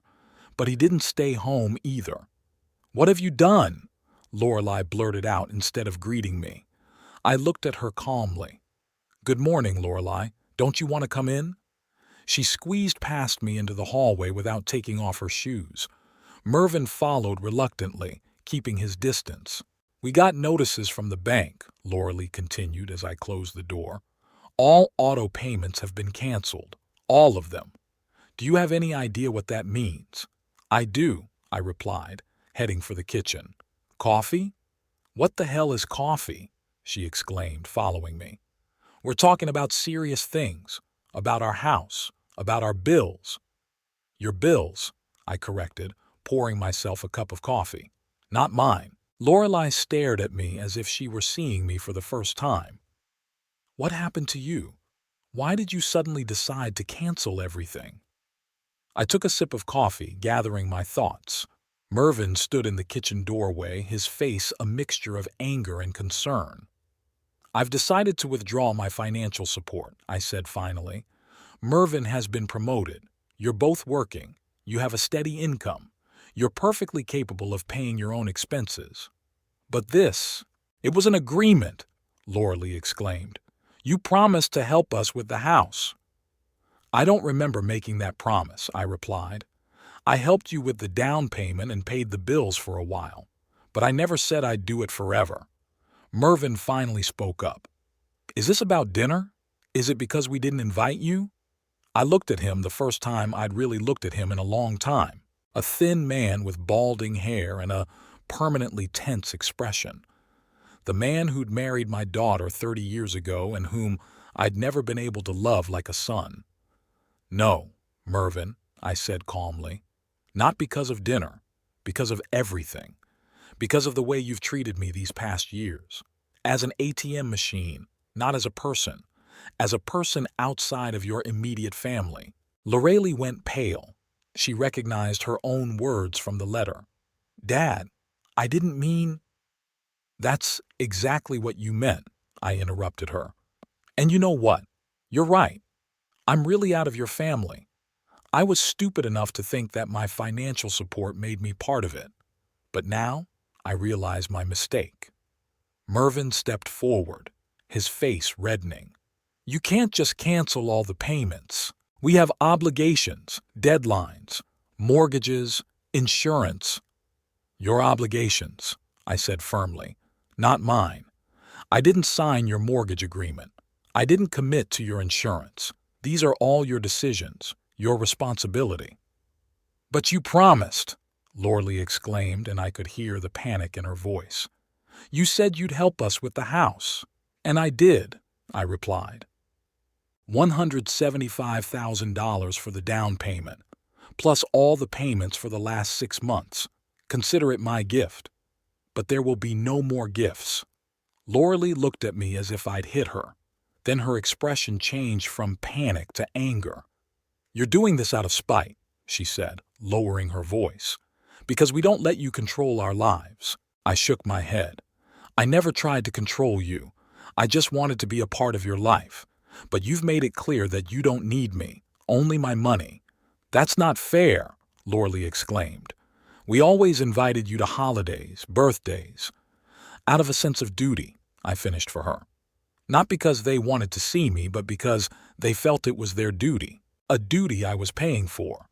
but he didn't stay home either. "What have you done?" Lorelei blurted out instead of greeting me. I looked at her calmly. "Good morning, Lorelei. Don't you want to come in?" She squeezed past me into the hallway without taking off her shoes. Mervyn followed reluctantly, keeping his distance. "We got notices from the bank," Lorelei continued as I closed the door. "All auto payments have been canceled. All of them. Do you have any idea what that means?" "I do," I replied, heading for the kitchen. "Coffee?" "What the hell is coffee?" she exclaimed, following me. "We're talking about serious things. About our house. About our bills." "Your bills," I corrected, pouring myself a cup of coffee. "Not mine." Lorelei stared at me as if she were seeing me for the first time. "What happened to you? Why did you suddenly decide to cancel everything?" I took a sip of coffee, gathering my thoughts. Mervyn stood in the kitchen doorway, his face a mixture of anger and concern. "I've decided to withdraw my financial support," I said finally. "Mervyn has been promoted. You're both working. You have a steady income. You're perfectly capable of paying your own expenses. But this, it was an agreement," Lorelei exclaimed. "You promised to help us with the house." "I don't remember making that promise," I replied. "I helped you with the down payment and paid the bills for a while, but I never said I'd do it forever." Mervyn finally spoke up. "Is this about dinner? Is it because we didn't invite you?" I looked at him the first time I'd really looked at him in a long time. A thin man with balding hair and a permanently tense expression. The man who'd married my daughter 30 years ago and whom I'd never been able to love like a son. "No, Mervyn," I said calmly. "Not because of dinner. Because of everything. Because of the way you've treated me these past years. As an ATM machine, not as a person. As a person outside of your immediate family." Lorelei went pale. She recognized her own words from the letter. "Dad, I didn't mean—" "That's exactly what you meant," I interrupted her. "And you know what? You're right. I'm really out of your family. I was stupid enough to think that my financial support made me part of it. But now, I realize my mistake." Mervyn stepped forward, his face reddening. "You can't just cancel all the payments. We have obligations, deadlines, mortgages, insurance." "Your obligations," I said firmly, "not mine. I didn't sign your mortgage agreement. I didn't commit to your insurance. These are all your decisions, your responsibility." "But you promised," Lorelei exclaimed, and I could hear the panic in her voice. "You said you'd help us with the house." "And I did," I replied. $175,000 for the down payment, plus all the payments for the last 6 months. Consider it my gift. But there will be no more gifts." Lorelei looked at me as if I'd hit her. Then her expression changed from panic to anger. "You're doing this out of spite," she said, lowering her voice, "because we don't let you control our lives." I shook my head. "I never tried to control you. I just wanted to be a part of your life. But you've made it clear that you don't need me, only my money." "That's not fair," Lorelei exclaimed. "We always invited you to holidays, birthdays." "Out of a sense of duty," I finished for her. "Not because they wanted to see me, but because they felt it was their duty. A duty I was paying for."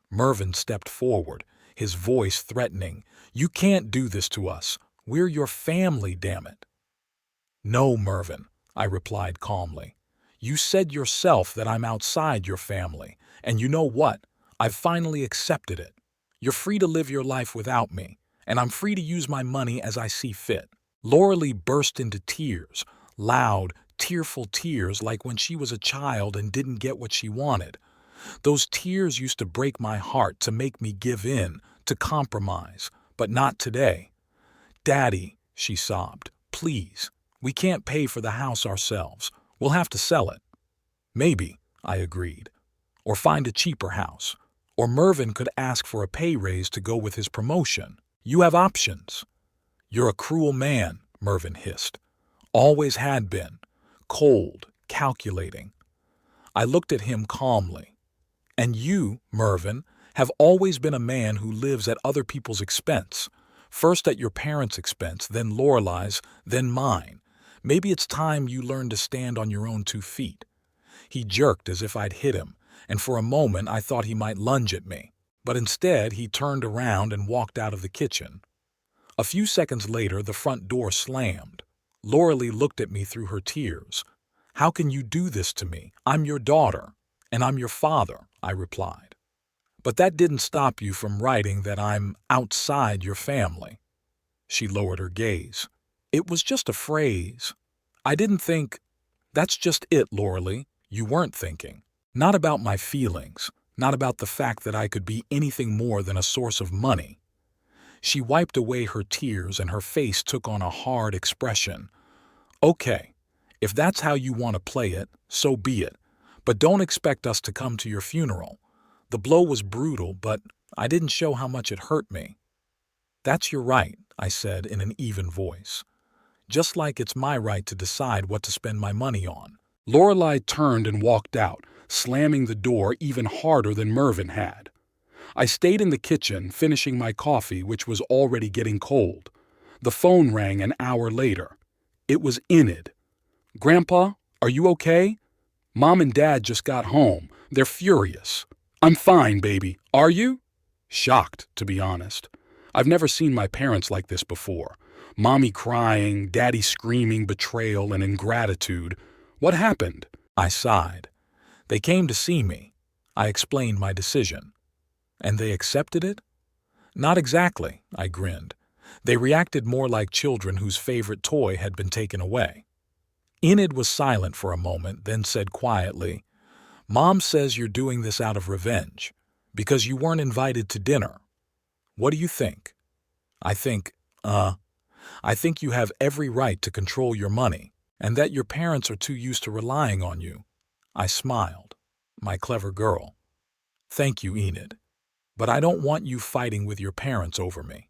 Mervyn stepped forward, his voice threatening. "You can't do this to us. We're your family, damn it." "No, Mervyn," I replied calmly. "You said yourself that I'm outside your family, and you know what? I've finally accepted it. You're free to live your life without me, and I'm free to use my money as I see fit." Lorelei burst into tears, loud, tearful tears like when she was a child and didn't get what she wanted. Those tears used to break my heart, to make me give in, to compromise, but not today. "Daddy," she sobbed, "please, we can't pay for the house ourselves. We'll have to sell it." "Maybe," I agreed. "Or find a cheaper house. Or Mervyn could ask for a pay raise to go with his promotion. You have options." "You're a cruel man," Mervyn hissed. "Always had been. Cold, calculating." I looked at him calmly. "And you, Mervyn, have always been a man who lives at other people's expense. First at your parents' expense, then Lorelei's, then mine. Maybe it's time you learn to stand on your own 2 feet. He jerked as if I'd hit him, and for a moment I thought he might lunge at me. But instead, he turned around and walked out of the kitchen. A few seconds later, the front door slammed. Lorelee looked at me through her tears. "How can you do this to me? I'm your daughter, and I'm your father," I replied. "But that didn't stop you from writing that I'm outside your family." She lowered her gaze. "It was just a phrase. I didn't think—" "That's just it, Lorelee. You weren't thinking. Not about my feelings, not about the fact that I could be anything more than a source of money." She wiped away her tears and her face took on a hard expression. "Okay, if that's how you want to play it, so be it. But don't expect us to come to your funeral. The blow was brutal, but I didn't show how much it hurt me." "That's your right," I said in an even voice. "Just like it's my right to decide what to spend my money on." Lorelei turned and walked out, slamming the door even harder than Mervyn had. I stayed in the kitchen, finishing my coffee, which was already getting cold. The phone rang an hour later. It was Enid. "Grandpa, are you okay? Mom and Dad just got home. They're furious." "I'm fine, baby. Are you?" Shocked, to be honest. I've never seen my parents like this before. Mommy crying, Daddy screaming betrayal and ingratitude. "What happened?" I sighed. "They came to see me." I explained my decision. "And they accepted it?" "Not exactly," I grinned. "They reacted more like children whose favorite toy had been taken away." Enid was silent for a moment, then said quietly, "Mom says you're doing this out of revenge, because you weren't invited to dinner. What do you think?" I think you have every right to control your money, and that your parents are too used to relying on you." I smiled. My clever girl. "Thank you, Enid. But I don't want you fighting with your parents over me."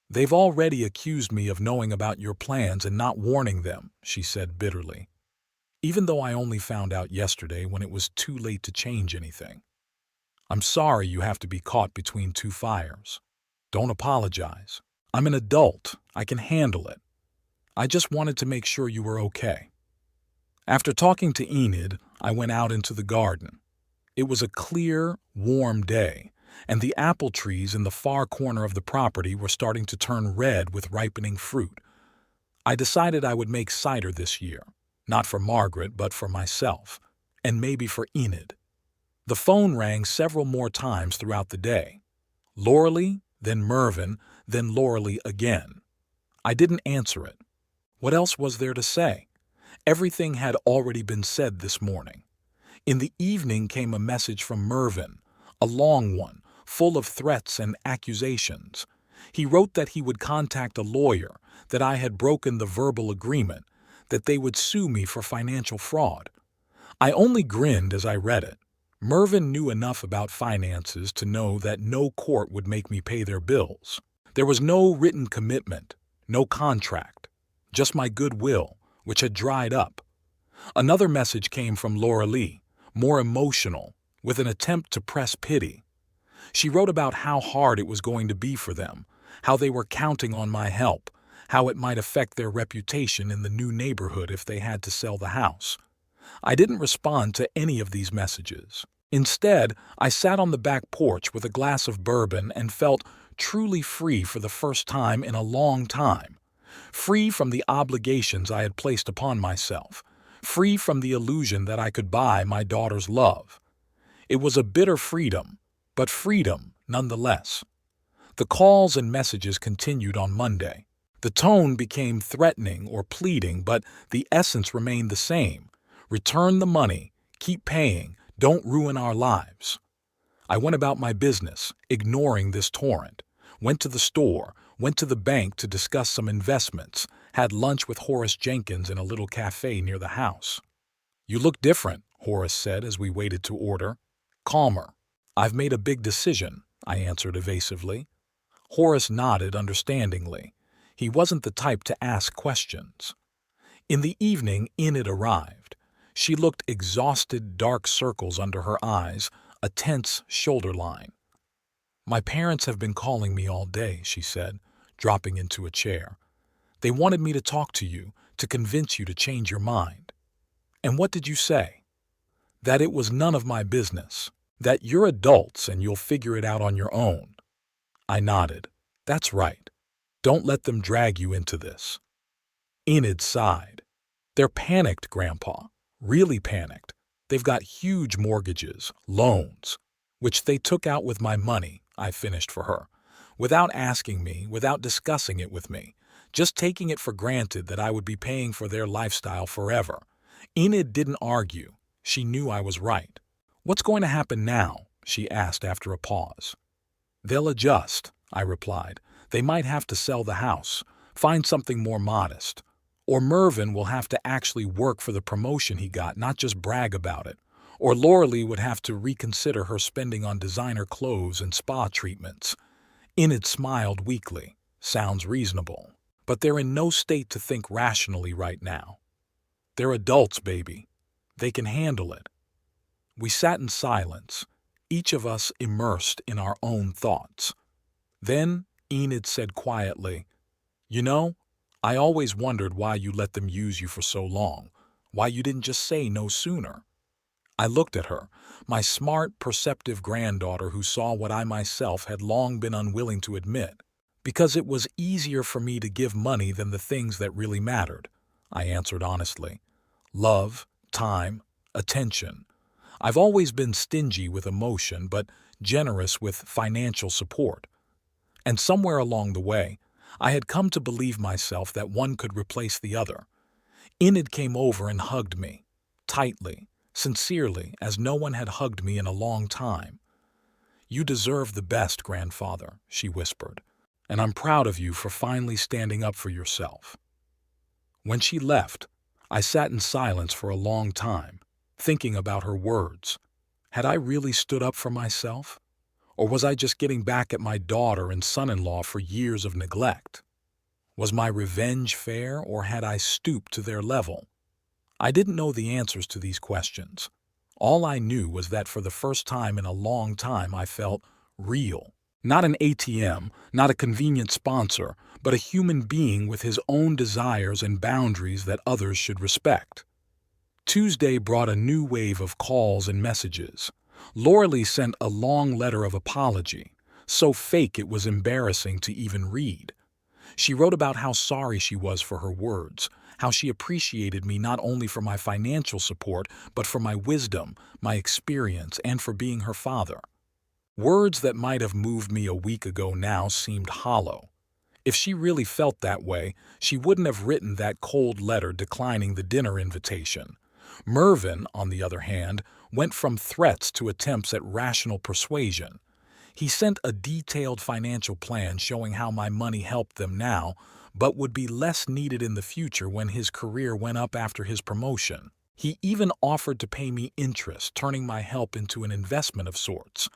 "They've already accused me of knowing about your plans and not warning them," she said bitterly. "Even though I only found out yesterday when it was too late to change anything. I'm sorry you have to be caught between two fires. Don't apologize. I'm an adult. I can handle it. I just wanted to make sure you were okay." After talking to Enid, I went out into the garden. It was a clear, warm day, and the apple trees in the far corner of the property were starting to turn red with ripening fruit. I decided I would make cider this year, not for Margaret, but for myself, and maybe for Enid. The phone rang several more times throughout the day. Lorelee, then Mervyn, then Lorelee again. I didn't answer it. What else was there to say? Everything had already been said this morning. In the evening came a message from Mervyn, a long one, full of threats and accusations. He wrote that he would contact a lawyer, that I had broken the verbal agreement, that they would sue me for financial fraud. I only grinned as I read it. Mervyn knew enough about finances to know that no court would make me pay their bills. There was no written commitment, no contract, just my goodwill, which had dried up. Another message came from Lorelee, more emotional, with an attempt to press pity. She wrote about how hard it was going to be for them, how they were counting on my help, how it might affect their reputation in the new neighborhood if they had to sell the house. I didn't respond to any of these messages. Instead, I sat on the back porch with a glass of bourbon and felt truly free for the first time in a long time. Free from the obligations I had placed upon myself. Free from the illusion that I could buy my daughter's love. It was a bitter freedom, but freedom nonetheless. The calls and messages continued on Monday. The tone became threatening or pleading, but the essence remained the same. Return the money, keep paying, don't ruin our lives. I went about my business, ignoring this torrent. Went to the store, went to the bank to discuss some investments, had lunch with Horace Jenkins in a little cafe near the house. "You look different," Horace said as we waited to order. "Calmer." "I've made a big decision," I answered evasively. Horace nodded understandingly. He wasn't the type to ask questions. In the evening, Enid arrived. She looked exhausted, dark circles under her eyes, a tense shoulder line. "My parents have been calling me all day," she said, dropping into a chair. "They wanted me to talk to you, to convince you to change your mind." "And what did you say?" "That it was none of my business. That you're adults and you'll figure it out on your own." I nodded. "That's right. Don't let them drag you into this." Enid sighed. "They're panicked, Grandpa. Really panicked. They've got huge mortgages, loans, which they took out with my money," I finished for her, "without asking me, without discussing it with me, just taking it for granted that I would be paying for their lifestyle forever." Enid didn't argue. She knew I was right. "What's going to happen now?" she asked after a pause. "They'll adjust," I replied. "They might have to sell the house, find something more modest. Or Mervyn will have to actually work for the promotion he got, not just brag about it. Or Lauralee would have to reconsider her spending on designer clothes and spa treatments." Enid smiled weakly. "Sounds reasonable. But they're in no state to think rationally right now. They're adults, baby. They can handle it." We sat in silence, each of us immersed in our own thoughts. Then Enid said quietly, "You know, I always wondered why you let them use you for so long, why you didn't just say no sooner." I looked at her, my smart, perceptive granddaughter who saw what I myself had long been unwilling to admit. "Because it was easier for me to give money than the things that really mattered," I answered honestly. "Love, time, attention. I've always been stingy with emotion, but generous with financial support. And somewhere along the way, I had come to believe myself that one could replace the other." Enid came over and hugged me, tightly, sincerely, as no one had hugged me in a long time. "You deserve the best, grandfather," she whispered, "and I'm proud of you for finally standing up for yourself." When she left, I sat in silence for a long time, thinking about her words. Had I really stood up for myself? Or was I just getting back at my daughter and son-in-law for years of neglect? Was my revenge fair, or had I stooped to their level? I didn't know the answers to these questions. All I knew was that for the first time in a long time I felt real. Not an ATM, not a convenient sponsor, but a human being with his own desires and boundaries that others should respect. Tuesday brought a new wave of calls and messages. Lauralee sent a long letter of apology, so fake it was embarrassing to even read. She wrote about how sorry she was for her words, how she appreciated me not only for my financial support, but for my wisdom, my experience, and for being her father. Words that might have moved me a week ago now seemed hollow. If she really felt that way, she wouldn't have written that cold letter declining the dinner invitation. Mervyn, on the other hand, went from threats to attempts at rational persuasion. He sent a detailed financial plan showing how my money helped them now, but would be less needed in the future when his career went up after his promotion. He even offered to pay me interest, turning my help into an investment of sorts.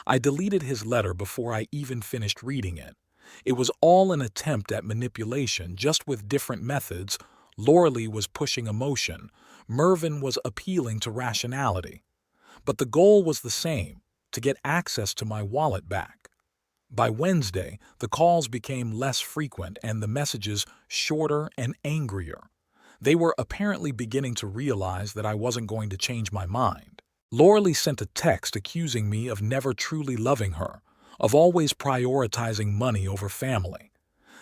I deleted his letter before I even finished reading it. It was all an attempt at manipulation, just with different methods. Lauralee was pushing emotion. Mervyn was appealing to rationality. But the goal was the same, to get access to my wallet back. By Wednesday, the calls became less frequent and the messages shorter and angrier. They were apparently beginning to realize that I wasn't going to change my mind. Lauralee sent a text accusing me of never truly loving her, of always prioritizing money over family.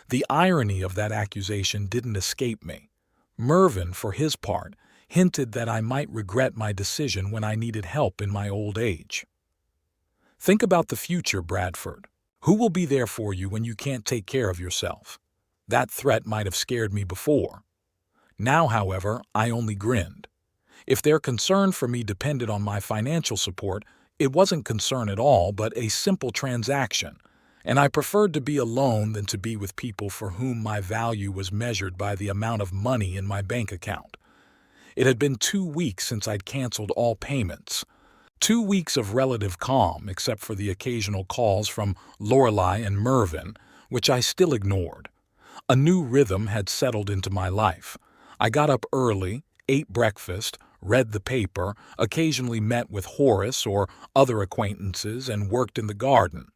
The irony of that accusation didn't escape me. Mervyn, for his part, hinted that I might regret my decision when I needed help in my old age. Think about the future, Bradford. Who will be there for you when you can't take care of yourself? That threat might have scared me before. Now, however, I only grinned. If their concern for me depended on my financial support, it wasn't concern at all, but a simple transaction, and I preferred to be alone than to be with people for whom my value was measured by the amount of money in my bank account. It had been 2 weeks since I'd canceled all payments. 2 weeks of relative calm, except for the occasional calls from Lorelei and Mervyn, which I still ignored. A new rhythm had settled into my life. I got up early, ate breakfast, read the paper, occasionally met with Horace or other acquaintances, and worked in the garden.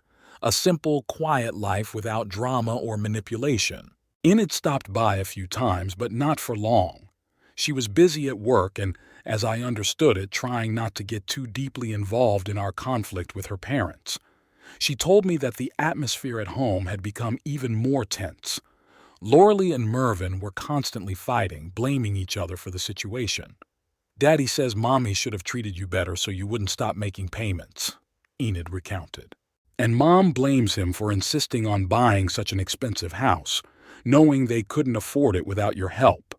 A simple, quiet life without drama or manipulation. Enid stopped by a few times, but not for long. She was busy at work and, as I understood it, trying not to get too deeply involved in our conflict with her parents. She told me that the atmosphere at home had become even more tense. Loralee and Mervyn were constantly fighting, blaming each other for the situation. "Daddy says Mommy should have treated you better so you wouldn't stop making payments," Enid recounted. "And Mom blames him for insisting on buying such an expensive house, knowing they couldn't afford it without your help."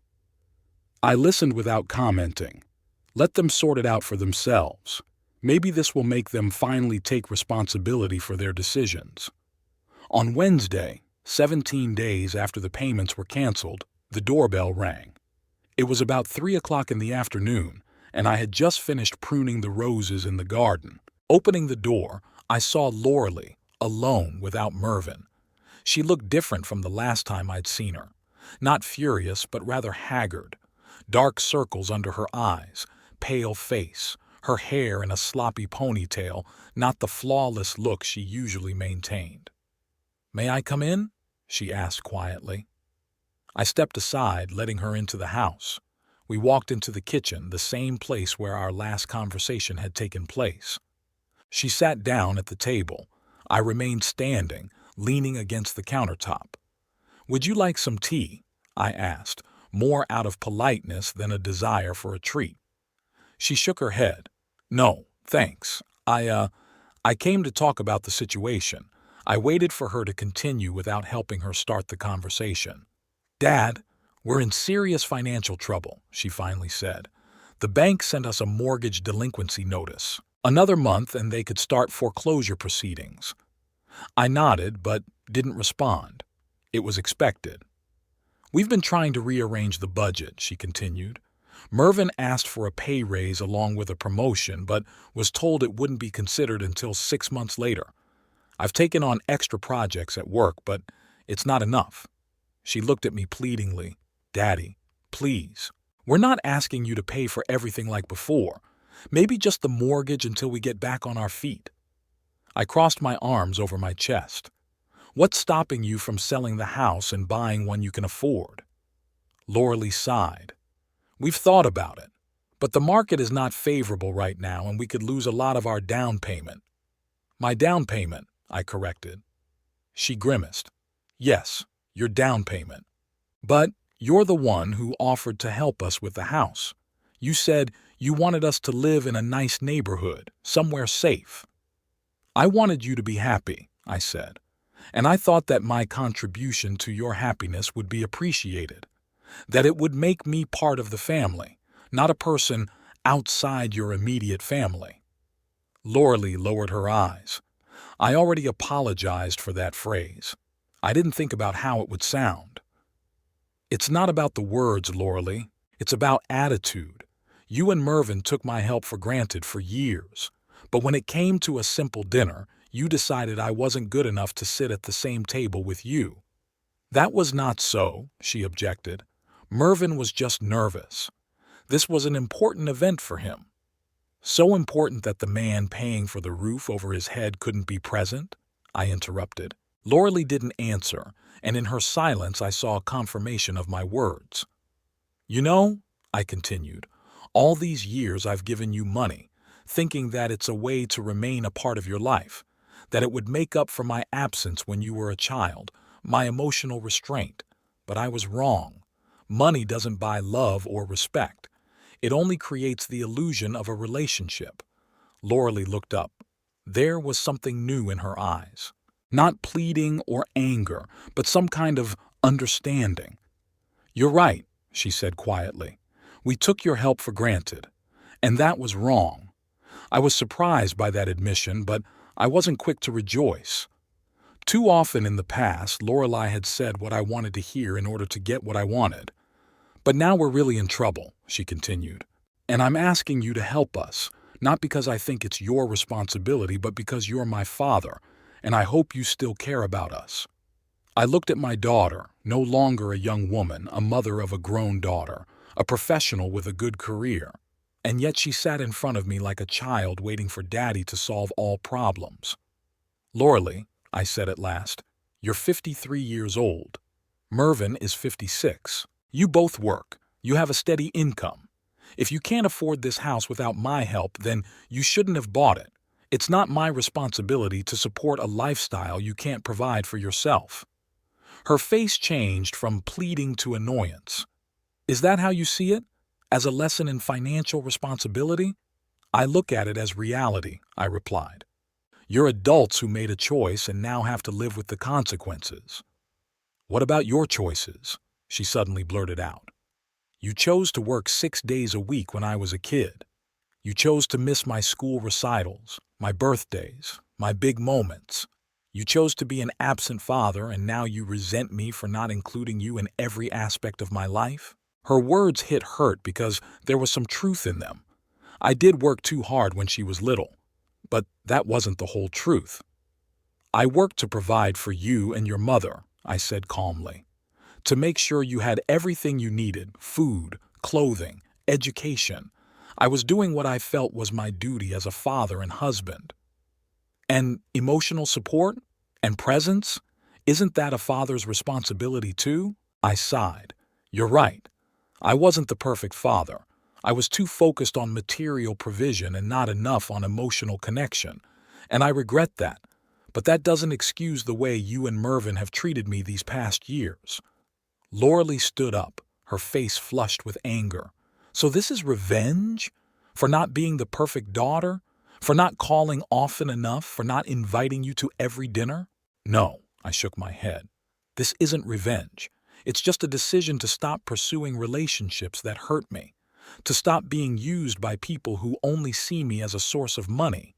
I listened without commenting. Let them sort it out for themselves. Maybe this will make them finally take responsibility for their decisions. On Wednesday, 17 days after the payments were canceled, the doorbell rang. It was about 3 o'clock in the afternoon, and I had just finished pruning the roses in the garden. Opening the door, I saw Loralee, alone without Mervyn. She looked different from the last time I'd seen her. Not furious, but rather haggard. Dark circles under her eyes, pale face, her hair in a sloppy ponytail, not the flawless look she usually maintained. "May I come in?" she asked quietly. I stepped aside, letting her into the house. We walked into the kitchen, the same place where our last conversation had taken place. She sat down at the table. I remained standing, leaning against the countertop. "Would you like some tea?" I asked, more out of politeness than a desire for a treat. She shook her head. "No, thanks. I came to talk about the situation." I waited for her to continue without helping her start the conversation. "Dad, we're in serious financial trouble," she finally said. "The bank sent us a mortgage delinquency notice. Another month and they could start foreclosure proceedings." I nodded, but didn't respond. It was expected. "We've been trying to rearrange the budget," she continued. "Mervyn asked for a pay raise along with a promotion, but was told it wouldn't be considered until 6 months later. I've taken on extra projects at work, but it's not enough." She looked at me pleadingly. "Daddy, please. We're not asking you to pay for everything like before. Maybe just the mortgage until we get back on our feet." I crossed my arms over my chest. "What's stopping you from selling the house and buying one you can afford?" Loralee sighed. "We've thought about it, but the market is not favorable right now and we could lose a lot of our down payment." "My down payment," I corrected. She grimaced. "Yes, your down payment. But you're the one who offered to help us with the house. You said you wanted us to live in a nice neighborhood, somewhere safe." "I wanted you to be happy," I said, "and I thought that my contribution to your happiness would be appreciated, that it would make me part of the family, not a person outside your immediate family." Loralee lowered her eyes. I already apologized for that phrase. I didn't think about how it would sound. "It's not about the words, Loralee. It's about attitude. You and Mervyn took my help for granted for years, but when it came to a simple dinner, you decided I wasn't good enough to sit at the same table with you." "That was not so," she objected. "Mervyn was just nervous. This was an important event for him." "So important that the man paying for the roof over his head couldn't be present?" I interrupted. Loralee didn't answer, and in her silence I saw confirmation of my words. "You know," I continued, "all these years I've given you money, thinking that it's a way to remain a part of your life, that it would make up for my absence when you were a child, my emotional restraint. But I was wrong. Money doesn't buy love or respect. It only creates the illusion of a relationship." Loralee looked up. There was something new in her eyes. Not pleading or anger, but some kind of understanding. "You're right," she said quietly. "We took your help for granted. And that was wrong." I was surprised by that admission, but I wasn't quick to rejoice. Too often in the past, Lorelei had said what I wanted to hear in order to get what I wanted. "But now we're really in trouble," she continued. "And I'm asking you to help us, not because I think it's your responsibility, but because you're my father, and I hope you still care about us." I looked at my daughter, no longer a young woman, a mother of a grown daughter, a professional with a good career. And yet she sat in front of me like a child waiting for Daddy to solve all problems. "Loralee, I said at last. You're 53 years old. Mervyn is 56. You both work. You have a steady income. If you can't afford this house without my help, then you shouldn't have bought it. It's not my responsibility to support a lifestyle you can't provide for yourself. Her face changed from pleading to annoyance. Is that how you see it? As a lesson in financial responsibility? I look at it as reality, I replied. You're adults who made a choice and now have to live with the consequences. What about your choices? She suddenly blurted out. You chose to work 6 days a week when I was a kid. You chose to miss my school recitals, my birthdays, my big moments. You chose to be an absent father, and now you resent me for not including you in every aspect of my life? Her words hurt because there was some truth in them. I did work too hard when she was little, but that wasn't the whole truth. I worked to provide for you and your mother, I said calmly, to make sure you had everything you needed, food, clothing, education. I was doing what I felt was my duty as a father and husband. And emotional support and presence? Isn't that a father's responsibility too? I sighed. You're right. I wasn't the perfect father. I was too focused on material provision and not enough on emotional connection. And I regret that. But that doesn't excuse the way you and Mervyn have treated me these past years. Loralee stood up, her face flushed with anger. So this is revenge? For not being the perfect daughter? For not calling often enough? For not inviting you to every dinner? No, I shook my head. This isn't revenge. It's just a decision to stop pursuing relationships that hurt me, to stop being used by people who only see me as a source of money.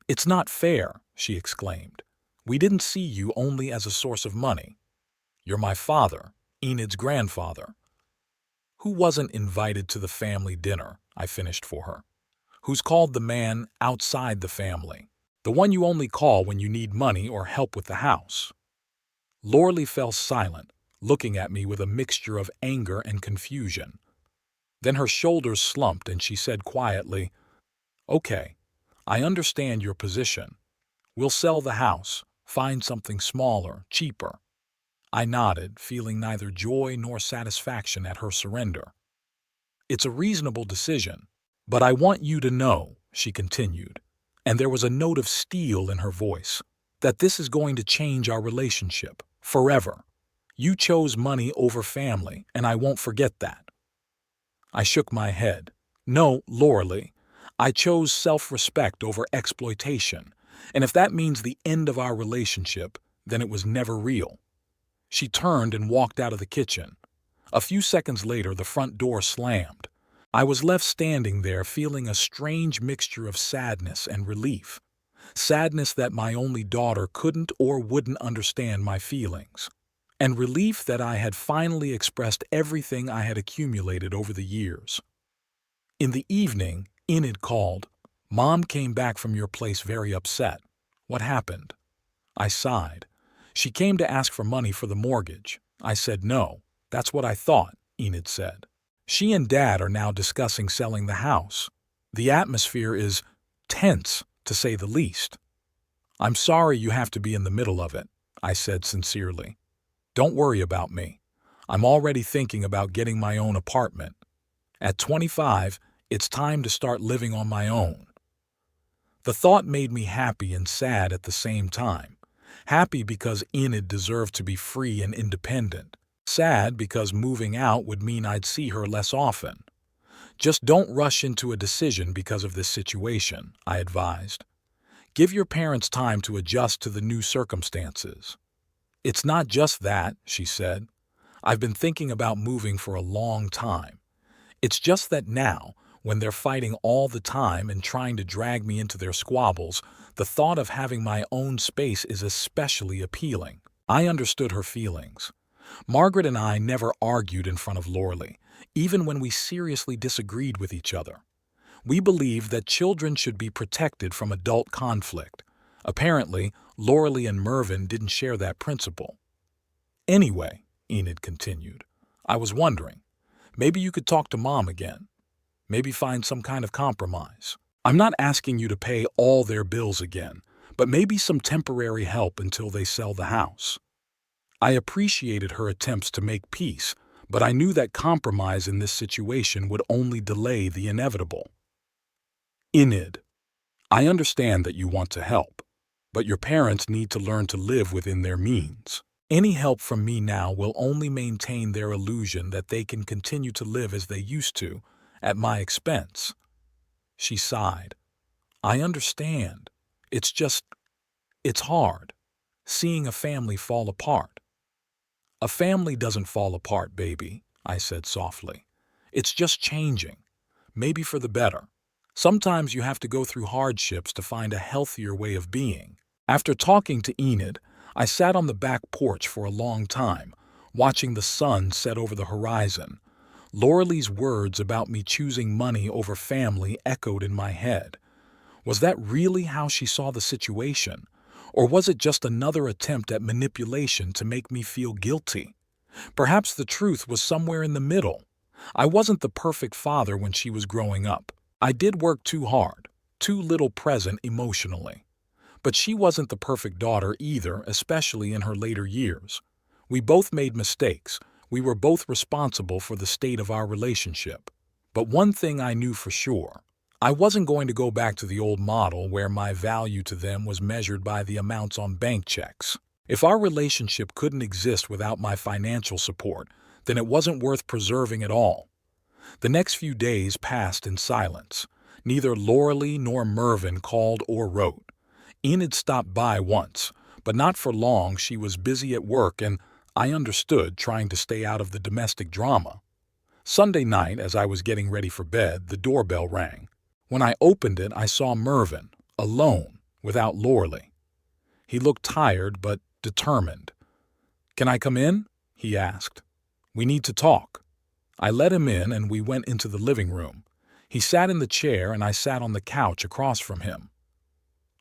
It's not fair, she exclaimed. We didn't see you only as a source of money. You're my father, Enid's grandfather. Who wasn't invited to the family dinner, I finished for her. Who's called the man outside the family, the one you only call when you need money or help with the house. Loralee fell silent, looking at me with a mixture of anger and confusion. Then her shoulders slumped and she said quietly, Okay, I understand your position. We'll sell the house, find something smaller, cheaper. I nodded, feeling neither joy nor satisfaction at her surrender. It's a reasonable decision, but I want you to know, she continued, and there was a note of steel in her voice, that this is going to change our relationship, forever. You chose money over family, and I won't forget that. I shook my head. No, Loralee, I chose self-respect over exploitation, and if that means the end of our relationship, then it was never real. She turned and walked out of the kitchen. A few seconds later, the front door slammed. I was left standing there feeling a strange mixture of sadness and relief. Sadness that my only daughter couldn't or wouldn't understand my feelings, and relief that I had finally expressed everything I had accumulated over the years. In the evening, Enid called. Mom came back from your place very upset. What happened? I sighed. She came to ask for money for the mortgage. I said no. That's what I thought, Enid said. She and Dad are now discussing selling the house. The atmosphere is tense, to say the least. I'm sorry you have to be in the middle of it, I said sincerely. Don't worry about me. I'm already thinking about getting my own apartment. At 25, it's time to start living on my own. The thought made me happy and sad at the same time. Happy because Enid deserved to be free and independent. Sad because moving out would mean I'd see her less often. Just don't rush into a decision because of this situation, I advised. Give your parents time to adjust to the new circumstances. It's not just that, she said. I've been thinking about moving for a long time. It's just that now, when they're fighting all the time and trying to drag me into their squabbles, the thought of having my own space is especially appealing. I understood her feelings. Margaret and I never argued in front of Loralee, even when we seriously disagreed with each other. We believed that children should be protected from adult conflict. Apparently, Loralee and Mervyn didn't share that principle. Anyway, Enid continued, I was wondering, maybe you could talk to Mom again. Maybe find some kind of compromise. I'm not asking you to pay all their bills again, but maybe some temporary help until they sell the house. I appreciated her attempts to make peace, but I knew that compromise in this situation would only delay the inevitable. Enid, I understand that you want to help, but your parents need to learn to live within their means. Any help from me now will only maintain their illusion that they can continue to live as they used to, at my expense. She sighed. I understand. It's hard, seeing a family fall apart. A family doesn't fall apart, baby, I said softly. It's just changing, maybe for the better. Sometimes you have to go through hardships to find a healthier way of being. After talking to Enid, I sat on the back porch for a long time, watching the sun set over the horizon. Laurelie's words about me choosing money over family echoed in my head. Was that really how she saw the situation? Or was it just another attempt at manipulation to make me feel guilty? Perhaps the truth was somewhere in the middle. I wasn't the perfect father when she was growing up. I did work too hard, too little present emotionally. But she wasn't the perfect daughter either, especially in her later years. We both made mistakes. We were both responsible for the state of our relationship. But one thing I knew for sure. I wasn't going to go back to the old model where my value to them was measured by the amounts on bank checks. If our relationship couldn't exist without my financial support, then it wasn't worth preserving at all. The next few days passed in silence. Neither Laurelie nor Mervyn called or wrote. Enid stopped by once, but not for long. She was busy at work, and I understood, trying to stay out of the domestic drama. Sunday night, as I was getting ready for bed, the doorbell rang. When I opened it, I saw Mervyn, alone, without Laurelie. He looked tired but determined. "Can I come in?" he asked. "We need to talk." I let him in and we went into the living room. He sat in the chair and I sat on the couch across from him.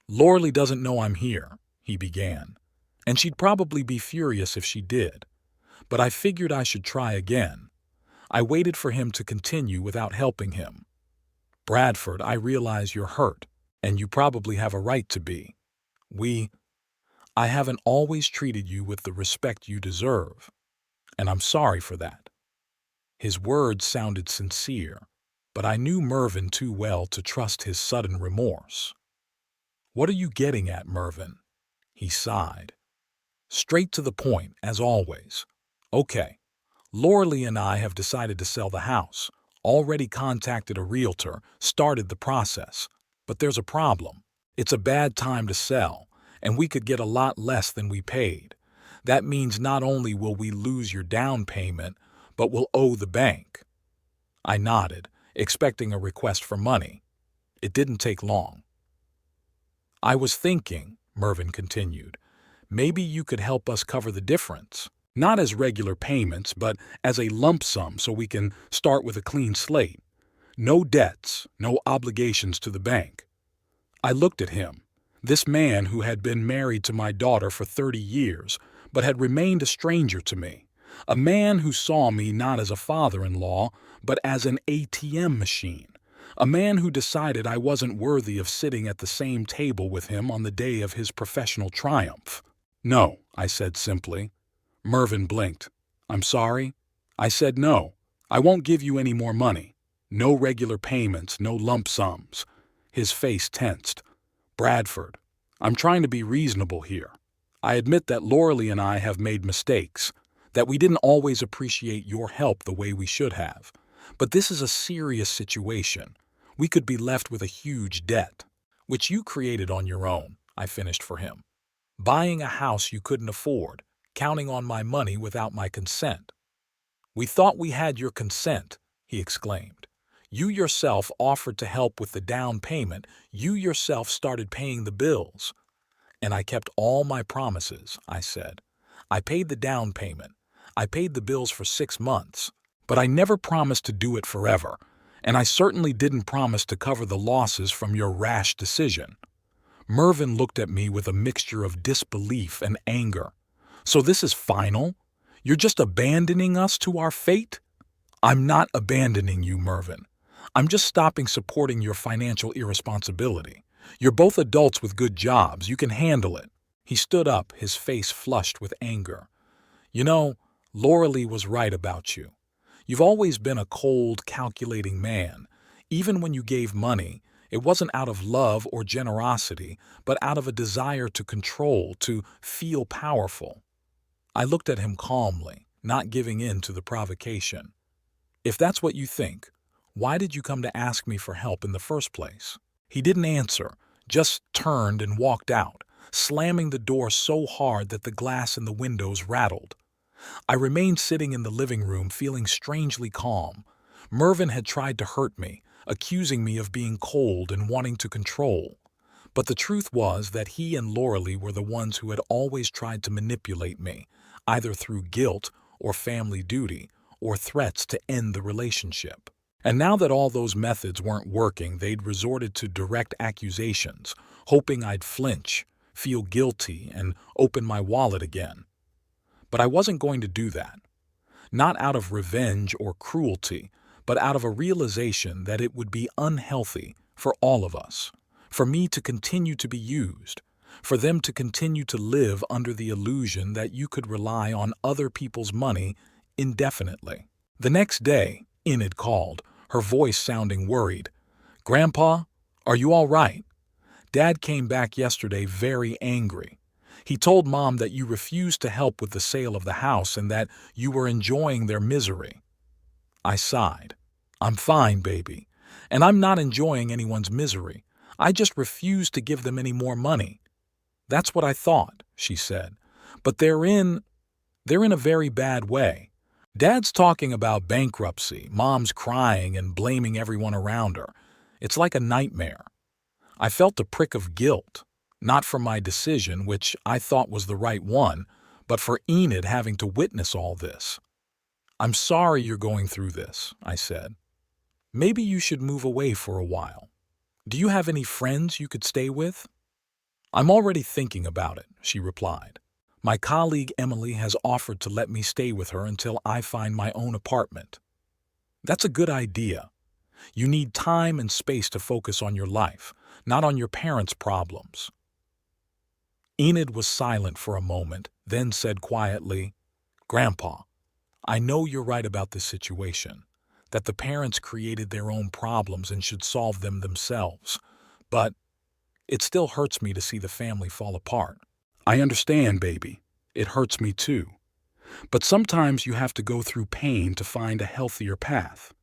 "Laurelie doesn't know I'm here," he began, "and she'd probably be furious if she did. But I figured I should try again." I waited for him to continue without helping him. "Bradford, I realize you're hurt, and you probably have a right to be. I haven't always treated you with the respect you deserve, and I'm sorry for that." His words sounded sincere, but I knew Mervyn too well to trust his sudden remorse. "What are you getting at, Mervyn?" He sighed. "Straight to the point, as always. Okay, Laurelie and I have decided to sell the house, already contacted a realtor, started the process. But there's a problem. It's a bad time to sell, and we could get a lot less than we paid. That means not only will we lose your down payment, but we'll owe the bank." I nodded, expecting a request for money. It didn't take long. "I was thinking," Mervyn continued, "maybe you could help us cover the difference. Not as regular payments, but as a lump sum so we can start with a clean slate. No debts, no obligations to the bank." I looked at him, this man who had been married to my daughter for 30 years, but had remained a stranger to me. A man who saw me not as a father-in-law, but as an ATM machine. A man who decided I wasn't worthy of sitting at the same table with him on the day of his professional triumph. "No," I said simply. Mervyn blinked. "I'm sorry?" I said no. "I won't give you any more money. No regular payments, no lump sums." His face tensed. "Bradford, I'm trying to be reasonable here. I admit that Laurelie and I have made mistakes, that we didn't always appreciate your help the way we should have. But this is a serious situation. We could be left with a huge debt, which you created on your own," I finished for him. "Buying a house you couldn't afford, counting on my money without my consent." "We thought we had your consent," he exclaimed. "You yourself offered to help with the down payment. You yourself started paying the bills." "And I kept all my promises," I said. "I paid the down payment. I paid the bills for 6 months. But I never promised to do it forever, and I certainly didn't promise to cover the losses from your rash decision." Mervyn looked at me with a mixture of disbelief and anger. "So this is final? You're just abandoning us to our fate?" "I'm not abandoning you, Mervyn. I'm just stopping supporting your financial irresponsibility. You're both adults with good jobs. You can handle it. He stood up, his face flushed with anger. You know, Laura was right about you. You've always been a cold, calculating man. Even when you gave money, it wasn't out of love or generosity, but out of a desire to control, to feel powerful. I looked at him calmly, not giving in to the provocation. If that's what you think, why did you come to ask me for help in the first place? He didn't answer, just turned and walked out, slamming the door so hard that the glass in the windows rattled. I remained sitting in the living room feeling strangely calm. Mervyn had tried to hurt me, accusing me of being cold and wanting to control. But the truth was that he and Laura were the ones who had always tried to manipulate me, either through guilt or family duty or threats to end the relationship. And now that all those methods weren't working, they'd resorted to direct accusations, hoping I'd flinch, feel guilty, and open my wallet again. But I wasn't going to do that. Not out of revenge or cruelty, but out of a realization that it would be unhealthy for all of us, for me to continue to be used, for them to continue to live under the illusion that you could rely on other people's money indefinitely. The next day, Enid called, her voice sounding worried. "Grandpa, are you all right? Dad came back yesterday very angry. He told Mom that you refused to help with the sale of the house and that you were enjoying their misery." I sighed. "I'm fine, baby. And I'm not enjoying anyone's misery. I just refuse to give them any more money." "That's what I thought," she said. "But they're in a very bad way. Dad's talking about bankruptcy, Mom's crying and blaming everyone around her. It's like a nightmare." I felt a prick of guilt, not for my decision, which I thought was the right one, but for Enid having to witness all this. "I'm sorry you're going through this," I said. "Maybe you should move away for a while. Do you have any friends you could stay with?" "I'm already thinking about it," she replied. "My colleague Emily has offered to let me stay with her until I find my own apartment." "That's a good idea. You need time and space to focus on your life, not on your parents' problems." Enid was silent for a moment, then said quietly, "Grandpa, I know you're right about this situation, that the parents created their own problems and should solve them themselves, but it still hurts me to see the family fall apart." "I understand, baby. It hurts me too. But sometimes you have to go through pain to find a healthier path."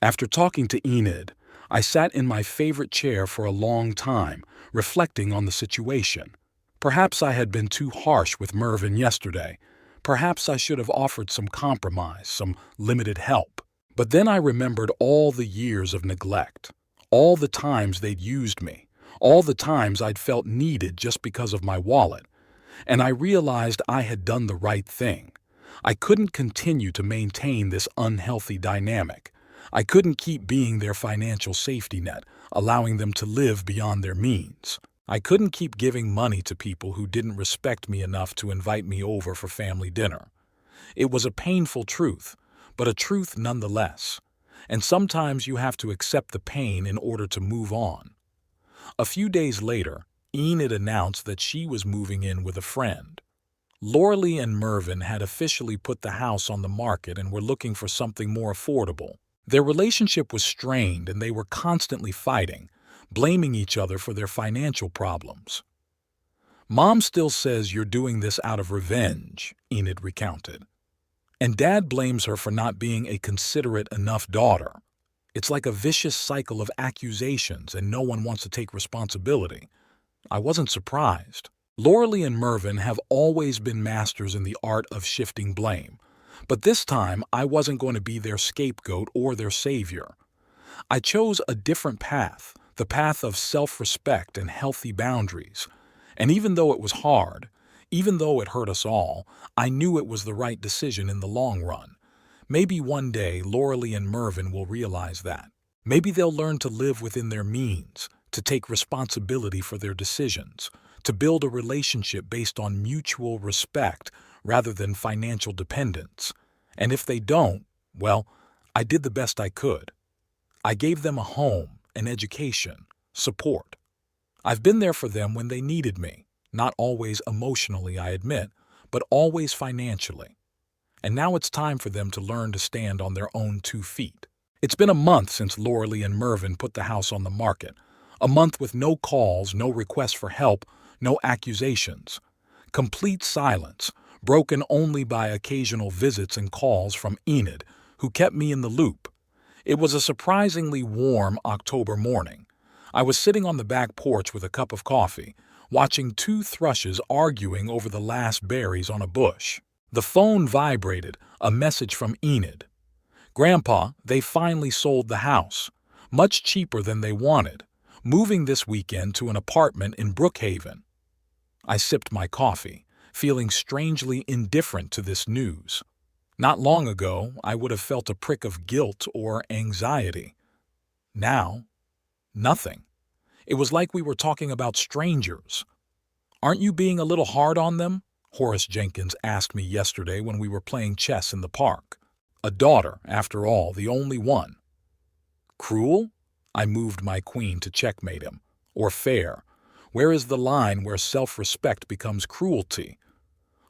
After talking to Enid, I sat in my favorite chair for a long time, reflecting on the situation. Perhaps I had been too harsh with Mervyn yesterday. Perhaps I should have offered some compromise, some limited help. But then I remembered all the years of neglect, all the times they'd used me, all the times I'd felt needed just because of my wallet. And I realized I had done the right thing. I couldn't continue to maintain this unhealthy dynamic. I couldn't keep being their financial safety net, allowing them to live beyond their means. I couldn't keep giving money to people who didn't respect me enough to invite me over for family dinner. It was a painful truth, but a truth nonetheless. And sometimes you have to accept the pain in order to move on. A few days later, Enid announced that she was moving in with a friend. Laura and Mervyn had officially put the house on the market and were looking for something more affordable. Their relationship was strained and they were constantly fighting, blaming each other for their financial problems. "Mom still says you're doing this out of revenge," Enid recounted. "And Dad blames her for not being a considerate enough daughter. It's like a vicious cycle of accusations and no one wants to take responsibility." I wasn't surprised. Laura and Mervyn have always been masters in the art of shifting blame. But this time, I wasn't going to be their scapegoat or their savior. I chose a different path, the path of self-respect and healthy boundaries. And even though it was hard, even though it hurt us all, I knew it was the right decision in the long run. Maybe one day Laura and Mervyn will realize that. Maybe they'll learn to live within their means, to take responsibility for their decisions, to build a relationship based on mutual respect rather than financial dependence. And if they don't, well, I did the best I could. I gave them a home, an education, support. I've been there for them when they needed me, not always emotionally, I admit, but always financially. And now it's time for them to learn to stand on their own 2 feet. It's been a month since Lauralee and Mervyn put the house on the market. A month with no calls, no requests for help, no accusations. Complete silence, broken only by occasional visits and calls from Enid, who kept me in the loop. It was a surprisingly warm October morning. I was sitting on the back porch with a cup of coffee, watching 2 thrushes arguing over the last berries on a bush. The phone vibrated, a message from Enid. "Grandpa, they finally sold the house. Much cheaper than they wanted. Moving this weekend to an apartment in Brookhaven." I sipped my coffee, feeling strangely indifferent to this news. Not long ago, I would have felt a prick of guilt or anxiety. Now, nothing. It was like we were talking about strangers. "Aren't you being a little hard on them?" Horace Jenkins asked me yesterday when we were playing chess in the park. A daughter, after all, the only one. Cruel? I moved my queen to checkmate him. Or fair? Where is the line where self-respect becomes cruelty?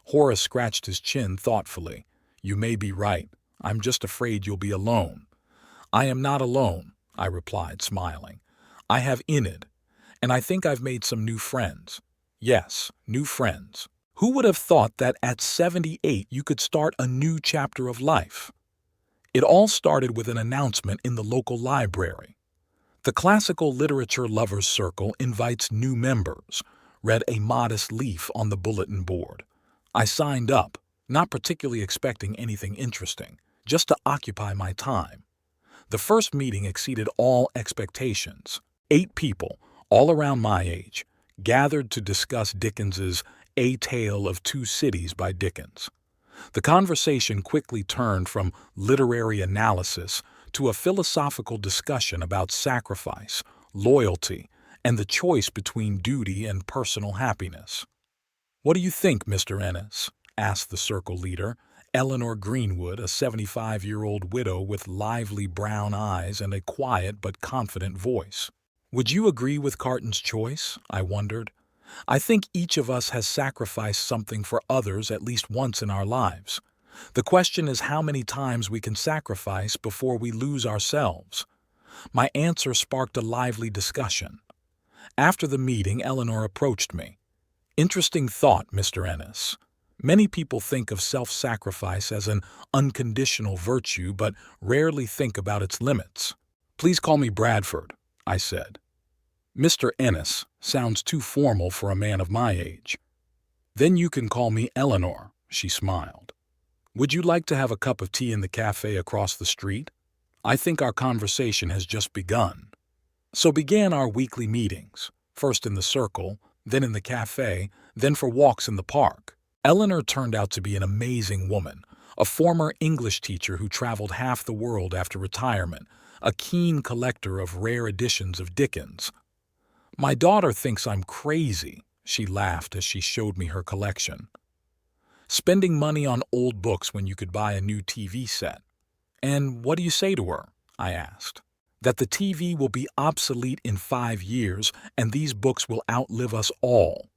Horace scratched his chin thoughtfully. "You may be right. I'm just afraid you'll be alone." "I am not alone," I replied, smiling. "I have Enid, and I think I've made some new friends. Yes, new friends. Who would have thought that at 78 you could start a new chapter of life?" It all started with an announcement in the local library. "The Classical Literature Lovers Circle invites new members," read a modest leaf on the bulletin board. I signed up, not particularly expecting anything interesting, just to occupy my time. The first meeting exceeded all expectations. 8 people, all around my age, gathered to discuss Dickens's A Tale of Two Cities by Dickens. The conversation quickly turned from literary analysis to a philosophical discussion about sacrifice, loyalty, and the choice between duty and personal happiness. "What do you think, Mr. Ennis?" asked the circle leader, Eleanor Greenwood, a 75-year-old widow with lively brown eyes and a quiet but confident voice. "Would you agree with Carton's choice?" I wondered. "I think each of us has sacrificed something for others at least once in our lives. The question is how many times we can sacrifice before we lose ourselves." My answer sparked a lively discussion. After the meeting, Eleanor approached me. "Interesting thought, Mr. Ennis. Many people think of self-sacrifice as an unconditional virtue, but rarely think about its limits." "Please call me Bradford," I said. "Mr. Ennis sounds too formal for a man of my age." "Then you can call me Eleanor," she smiled. "Would you like to have a cup of tea in the cafe across the street? I think our conversation has just begun." So began our weekly meetings, first in the circle, then in the cafe, then for walks in the park. Eleanor turned out to be an amazing woman, a former English teacher who traveled half the world after retirement, a keen collector of rare editions of Dickens. "My daughter thinks I'm crazy," she laughed as she showed me her collection. "Spending money on old books when you could buy a new TV set." "And what do you say to her?" I asked. "That the TV will be obsolete in 5 years and these books will outlive us all."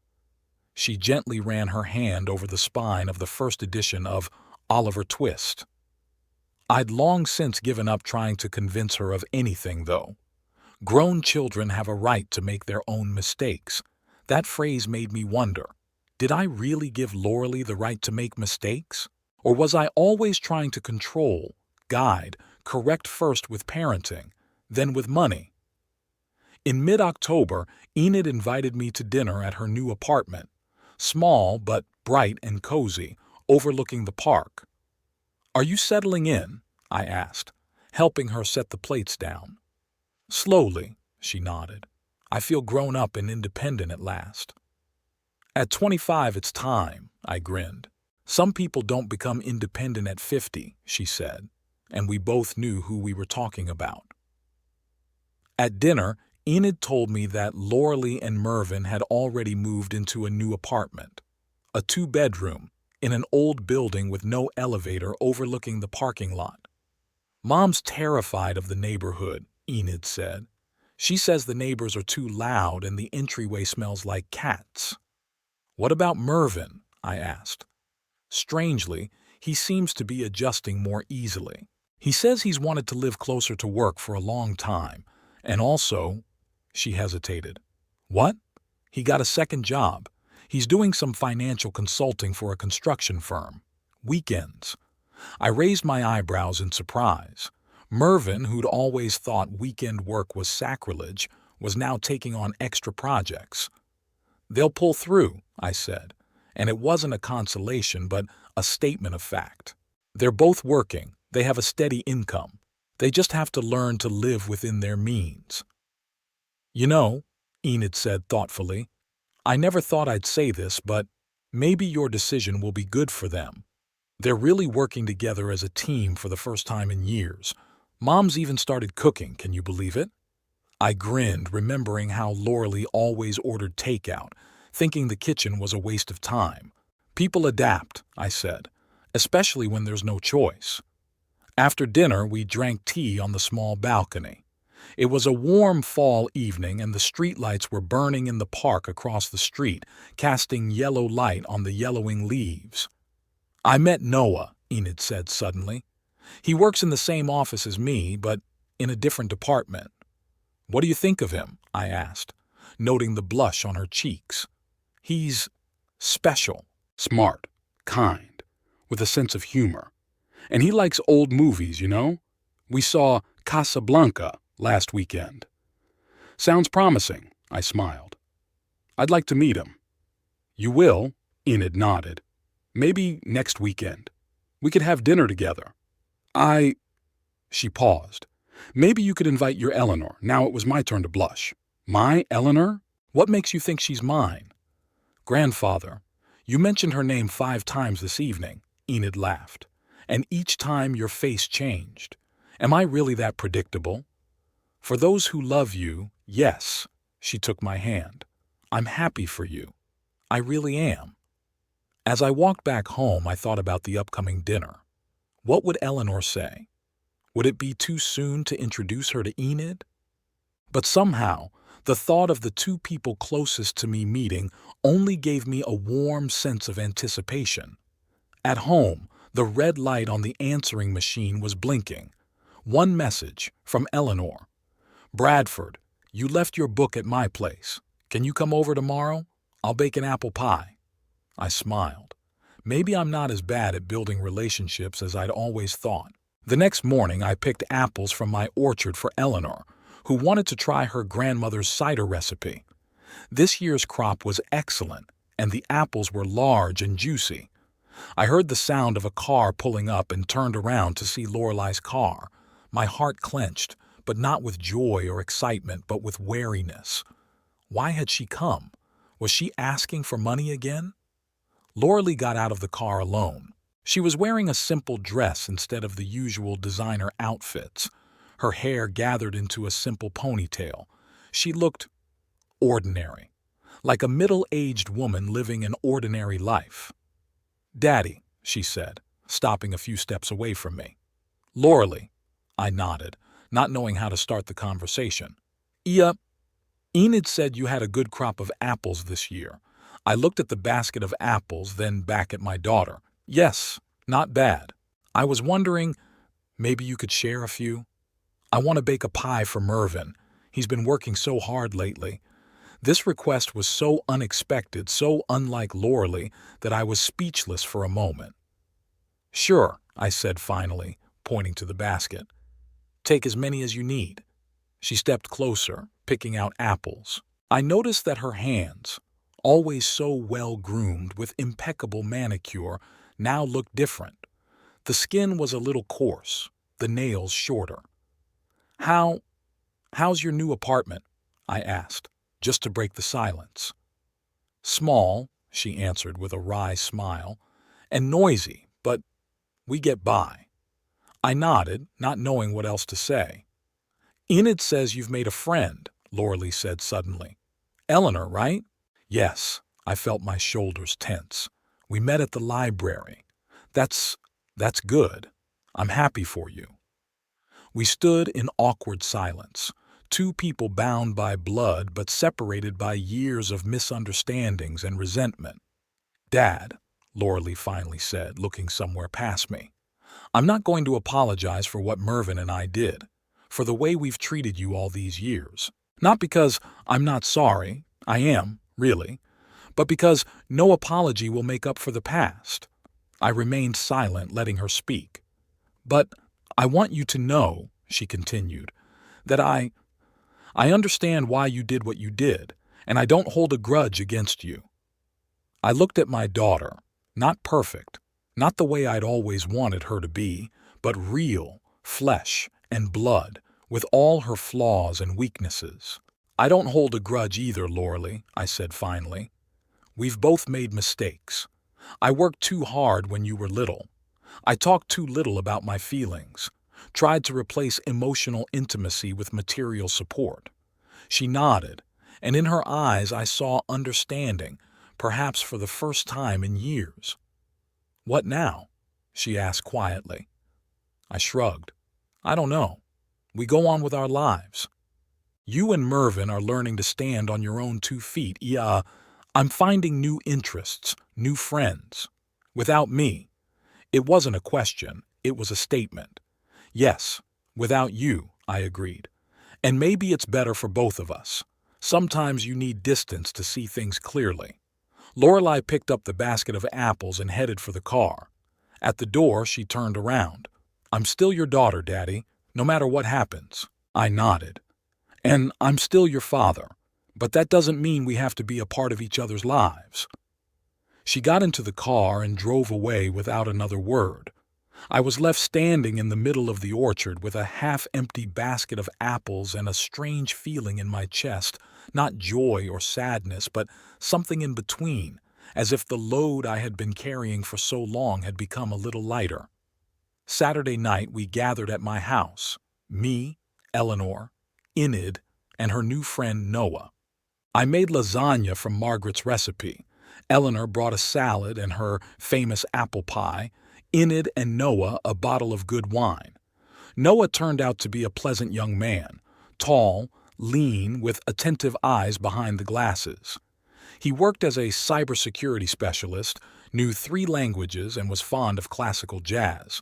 She gently ran her hand over the spine of the first edition of Oliver Twist. I'd long since given up trying to convince her of anything, though. Grown children have a right to make their own mistakes. That phrase made me wonder, did I really give Lauralee the right to make mistakes? Or was I always trying to control, guide, correct first with parenting, then with money? In mid-October, Enid invited me to dinner at her new apartment, small but bright and cozy, overlooking the park. "Are you settling in?" I asked, helping her set the plates down. "Slowly," she nodded. "I feel grown up and independent at last." "At 25 it's time," I grinned. "Some people don't become independent at 50, she said, and we both knew who we were talking about. At dinner, Enid told me that Lauralee and Mervyn had already moved into a new apartment, a 2-bedroom, in an old building with no elevator overlooking the parking lot. "Mom's terrified of the neighborhood," Enid said. She says the neighbors are too loud and the entryway smells like cats. What about Mervyn? I asked. Strangely, he seems to be adjusting more easily. He says he's wanted to live closer to work for a long time, and also, she hesitated. What? He got a second job. He's doing some financial consulting for a construction firm. Weekends. I raised my eyebrows in surprise. Mervyn, who'd always thought weekend work was sacrilege, was now taking on extra projects. They'll pull through, I said, and it wasn't a consolation but a statement of fact. They're both working, they have a steady income. They just have to learn to live within their means. You know, Enid said thoughtfully, I never thought I'd say this, but maybe your decision will be good for them. They're really working together as a team for the first time in years. Mom's even started cooking, can you believe it? I grinned, remembering how Lauralee always ordered takeout, thinking the kitchen was a waste of time. People adapt, I said, especially when there's no choice. After dinner, we drank tea on the small balcony. It was a warm fall evening and the streetlights were burning in the park across the street, casting yellow light on the yellowing leaves. I met Noah, Enid said suddenly. He works in the same office as me, but in a different department. What do you think of him? I asked, noting the blush on her cheeks. He's special, smart, kind, with a sense of humor. And he likes old movies, you know? We saw Casablanca last weekend. Sounds promising, I smiled. I'd like to meet him. You will? Enid nodded. Maybe next weekend. We could have dinner together. She paused. Maybe you could invite your Eleanor. Now it was my turn to blush. My Eleanor? What makes you think she's mine? Grandfather, you mentioned her name 5 times this evening, Enid laughed. And each time your face changed. Am I really that predictable? For those who love you, yes, she took my hand. I'm happy for you. I really am. As I walked back home, I thought about the upcoming dinner. What would Eleanor say? Would it be too soon to introduce her to Enid? But somehow, the thought of the 2 people closest to me meeting only gave me a warm sense of anticipation. At home, the red light on the answering machine was blinking. One message from Eleanor. Bradford, you left your book at my place. Can you come over tomorrow? I'll bake an apple pie. I smiled. Maybe I'm not as bad at building relationships as I'd always thought. The next morning, I picked apples from my orchard for Eleanor, who wanted to try her grandmother's cider recipe. This year's crop was excellent, and the apples were large and juicy. I heard the sound of a car pulling up and turned around to see Lorelai's car. My heart clenched, but not with joy or excitement, but with wariness. Why had she come? Was she asking for money again? Lauralee got out of the car alone. She was wearing a simple dress instead of the usual designer outfits. Her hair gathered into a simple ponytail. She looked ordinary, like a middle-aged woman living an ordinary life. Daddy, she said, stopping a few steps away from me. Lauralee, I nodded, not knowing how to start the conversation. Yep. Enid said you had a good crop of apples this year. I looked at the basket of apples, then back at my daughter. Yes, not bad. I was wondering, maybe you could share a few? I want to bake a pie for Mervyn. He's been working so hard lately. This request was so unexpected, so unlike Lauralee, that I was speechless for a moment. Sure, I said finally, pointing to the basket. Take as many as you need. She stepped closer, picking out apples. I noticed that her hands, always so well-groomed with impeccable manicure, now looked different. The skin was a little coarse, the nails shorter. How's your new apartment? I asked, just to break the silence. Small, she answered with a wry smile, and noisy, but we get by. I nodded, not knowing what else to say. Enid says you've made a friend, Lauralee said suddenly. Eleanor, right? Yes, I felt my shoulders tense. We met at the library. That's good. I'm happy for you. We stood in awkward silence, two people bound by blood but separated by years of misunderstandings and resentment. Dad, Loralee finally said, looking somewhere past me, I'm not going to apologize for what Mervyn and I did, for the way we've treated you all these years. Not because I'm not sorry, I am, really, but because no apology will make up for the past. I remained silent, letting her speak. But I want you to know, she continued, that I understand why you did what you did, and I don't hold a grudge against you. I looked at my daughter, not perfect, not the way I'd always wanted her to be, but real, flesh and blood, with all her flaws and weaknesses. I don't hold a grudge either, Loralee, I said finally. We've both made mistakes. I worked too hard when you were little. I talked too little about my feelings, tried to replace emotional intimacy with material support. She nodded, and in her eyes I saw understanding, perhaps for the first time in years. What now? She asked quietly. I shrugged. I don't know. We go on with our lives. You and Mervyn are learning to stand on your own 2 feet. I'm finding new interests, new friends. Without me. It wasn't a question, it was a statement. Yes, without you, I agreed. And maybe it's better for both of us. Sometimes you need distance to see things clearly. Lorelei picked up the basket of apples and headed for the car. At the door, she turned around. I'm still your daughter, Daddy, no matter what happens. I nodded. And I'm still your father, but that doesn't mean we have to be a part of each other's lives. She got into the car and drove away without another word. I was left standing in the middle of the orchard with a half-empty basket of apples and a strange feeling in my chest, not joy or sadness, but something in between, as if the load I had been carrying for so long had become a little lighter. Saturday night we gathered at my house, me, Eleanor, Enid, and her new friend Noah. I made lasagna from Margaret's recipe. Eleanor brought a salad and her famous apple pie, Enid and Noah a bottle of good wine. Noah turned out to be a pleasant young man, tall, lean, with attentive eyes behind the glasses. He worked as a cybersecurity specialist, knew 3 languages, and was fond of classical jazz.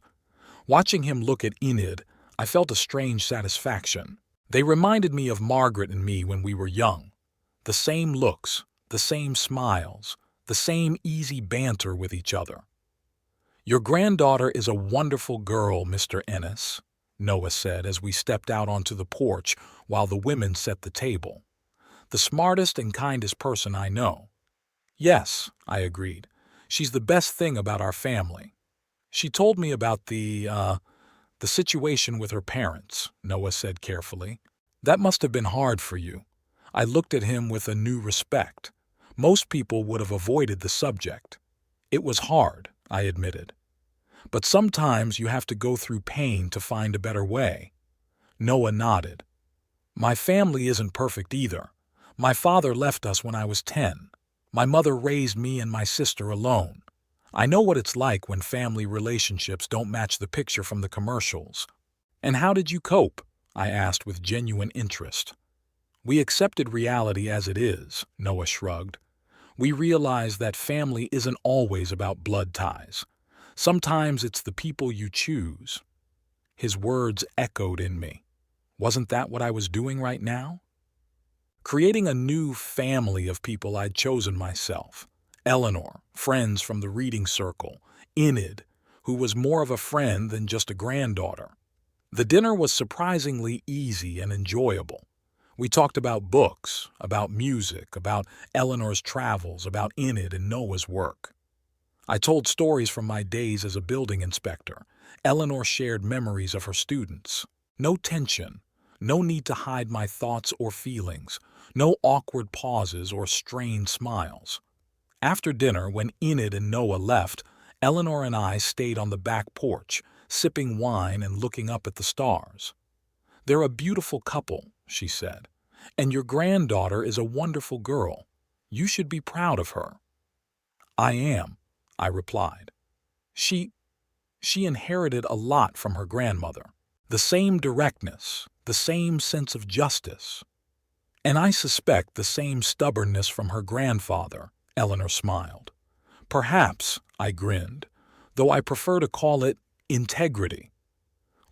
Watching him look at Enid, I felt a strange satisfaction. They reminded me of Margaret and me when we were young. The same looks, the same smiles, the same easy banter with each other. Your granddaughter is a wonderful girl, Mr. Ennis, Noah said as we stepped out onto the porch while the women set the table. The smartest and kindest person I know. Yes, I agreed. She's the best thing about our family. She told me about the situation with her parents, Noah said carefully. That must have been hard for you. I looked at him with a new respect. Most people would have avoided the subject. It was hard, I admitted. But sometimes you have to go through pain to find a better way. Noah nodded. My family isn't perfect either. My father left us when I was 10. My mother raised me and my sister alone. I know what it's like when family relationships don't match the picture from the commercials. And how did you cope? I asked with genuine interest. We accepted reality as it is, Noah shrugged. We realized that family isn't always about blood ties. Sometimes it's the people you choose. His words echoed in me. Wasn't that what I was doing right now? Creating a new family of people I'd chosen myself. Eleanor, friends from the reading circle, Enid, who was more of a friend than just a granddaughter. The dinner was surprisingly easy and enjoyable. We talked about books, about music, about Eleanor's travels, about Enid and Noah's work. I told stories from my days as a building inspector. Eleanor shared memories of her students. No tension, no need to hide my thoughts or feelings, no awkward pauses or strained smiles. After dinner, when Enid and Noah left, Eleanor and I stayed on the back porch, sipping wine and looking up at the stars. They're a beautiful couple, she said, and your granddaughter is a wonderful girl. You should be proud of her. I am, I replied. She inherited a lot from her grandmother. The same directness, the same sense of justice. And I suspect the same stubbornness from her grandfather, Eleanor smiled. Perhaps, I grinned, though I prefer to call it integrity.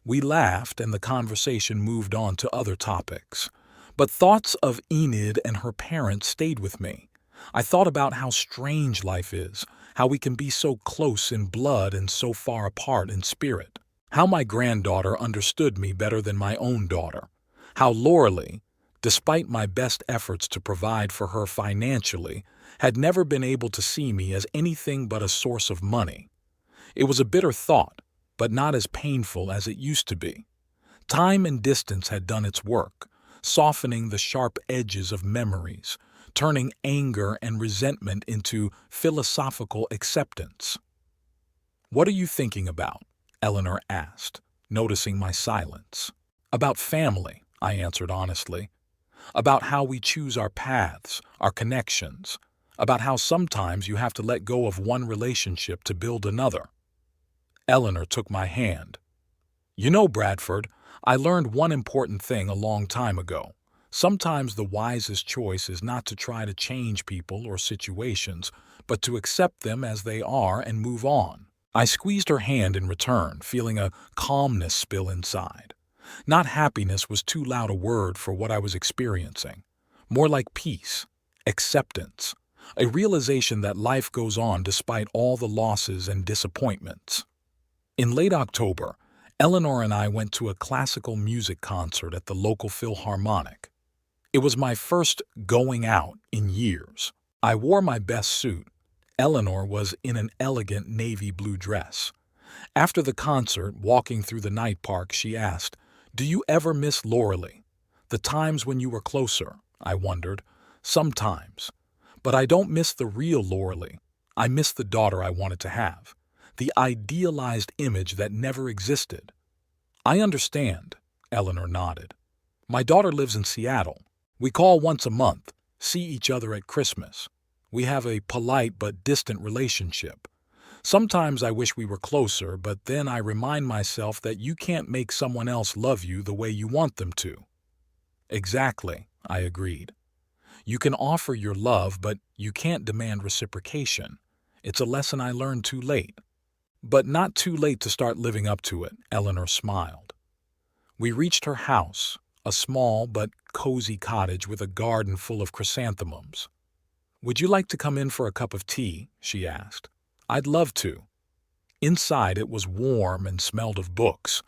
We laughed and the conversation moved on to other topics. But thoughts of Enid and her parents stayed with me. I thought about how strange life is, how we can be so close in blood and so far apart in spirit. How my granddaughter understood me better than my own daughter. How Loralee, despite my best efforts to provide for her financially, had never been able to see me as anything but a source of money. It was a bitter thought, but not as painful as it used to be. Time and distance had done its work, softening the sharp edges of memories, turning anger and resentment into philosophical acceptance. "What are you thinking about?" Eleanor asked, noticing my silence. "About family," I answered honestly. "About how we choose our paths, our connections. About how sometimes you have to let go of one relationship to build another." Eleanor took my hand. "You know, Bradford, I learned one important thing a long time ago. Sometimes the wisest choice is not to try to change people or situations, but to accept them as they are and move on." I squeezed her hand in return, feeling a calmness spill inside. Not happiness was too loud a word for what I was experiencing. More like peace, acceptance, a realization that life goes on despite all the losses and disappointments. In late October, Eleanor and I went to a classical music concert at the local Philharmonic. It was my first going out in years. I wore my best suit. Eleanor was in an elegant navy blue dress. After the concert, walking through the night park, she asked, "Do you ever miss Loralee? The times when you were closer?" I wondered. "Sometimes. But I don't miss the real Loralee. I miss the daughter I wanted to have. The idealized image that never existed." "I understand," Eleanor nodded. "My daughter lives in Seattle. We call once a month, see each other at Christmas. We have a polite but distant relationship. Sometimes I wish we were closer, but then I remind myself that you can't make someone else love you the way you want them to." "Exactly," I agreed. "You can offer your love, but you can't demand reciprocation. It's a lesson I learned too late." "But not too late to start living up to it," Eleanor smiled. We reached her house, a small but cozy cottage with a garden full of chrysanthemums. "Would you like to come in for a cup of tea?" she asked. "I'd love to." Inside it was warm and smelled of books.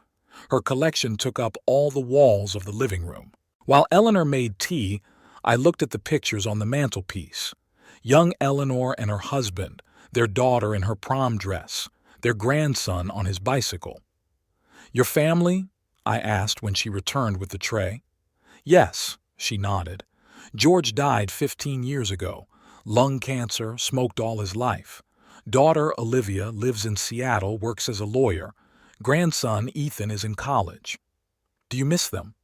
Her collection took up all the walls of the living room. While Eleanor made tea, I looked at the pictures on the mantelpiece. Young Eleanor and her husband, their daughter in her prom dress, their grandson on his bicycle. "Your family?" I asked when she returned with the tray. "Yes," she nodded. "George died 15 years ago. Lung cancer, smoked all his life. Daughter Olivia lives in Seattle, works as a lawyer. Grandson Ethan is in college." "Do you miss them?"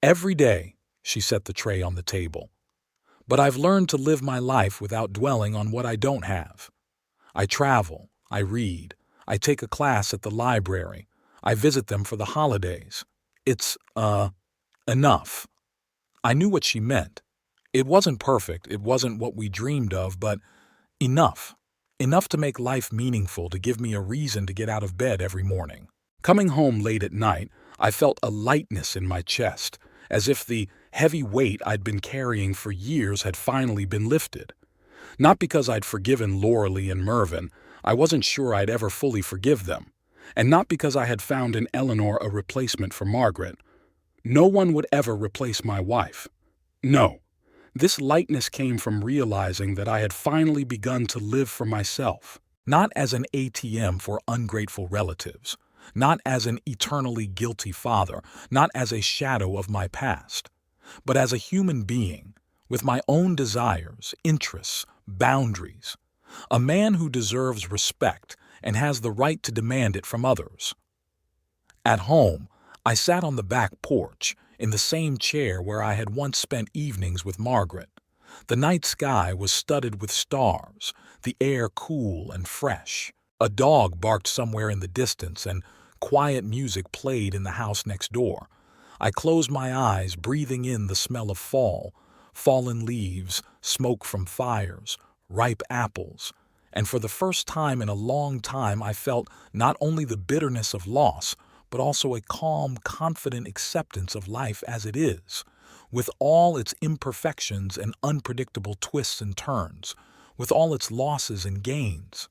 "Every day," she set the tray on the table. "But I've learned to live my life without dwelling on what I don't have. I travel, I read, I take a class at the library, I visit them for the holidays. It's, enough." I knew what she meant. It wasn't perfect, it wasn't what we dreamed of, but enough. Enough to make life meaningful, to give me a reason to get out of bed every morning. Coming home late at night, I felt a lightness in my chest, as if the heavy weight I'd been carrying for years had finally been lifted. Not because I'd forgiven Loralee and Mervyn, I wasn't sure I'd ever fully forgive them. And not because I had found in Eleanor a replacement for Margaret. No one would ever replace my wife. No. This lightness came from realizing that I had finally begun to live for myself, not as an ATM for ungrateful relatives, not as an eternally guilty father, not as a shadow of my past, but as a human being, with my own desires, interests, boundaries, a man who deserves respect and has the right to demand it from others. At home, I sat on the back porch, in the same chair where I had once spent evenings with Margaret. The night sky was studded with stars, the air cool and fresh. A dog barked somewhere in the distance, and Quiet music played in the house next door. I closed my eyes, breathing in the smell of fall, fallen leaves, smoke from fires, ripe apples. And for the first time in a long time, I felt not only the bitterness of loss, but also a calm, confident acceptance of life as it is, with all its imperfections and unpredictable twists and turns, with all its losses and gains.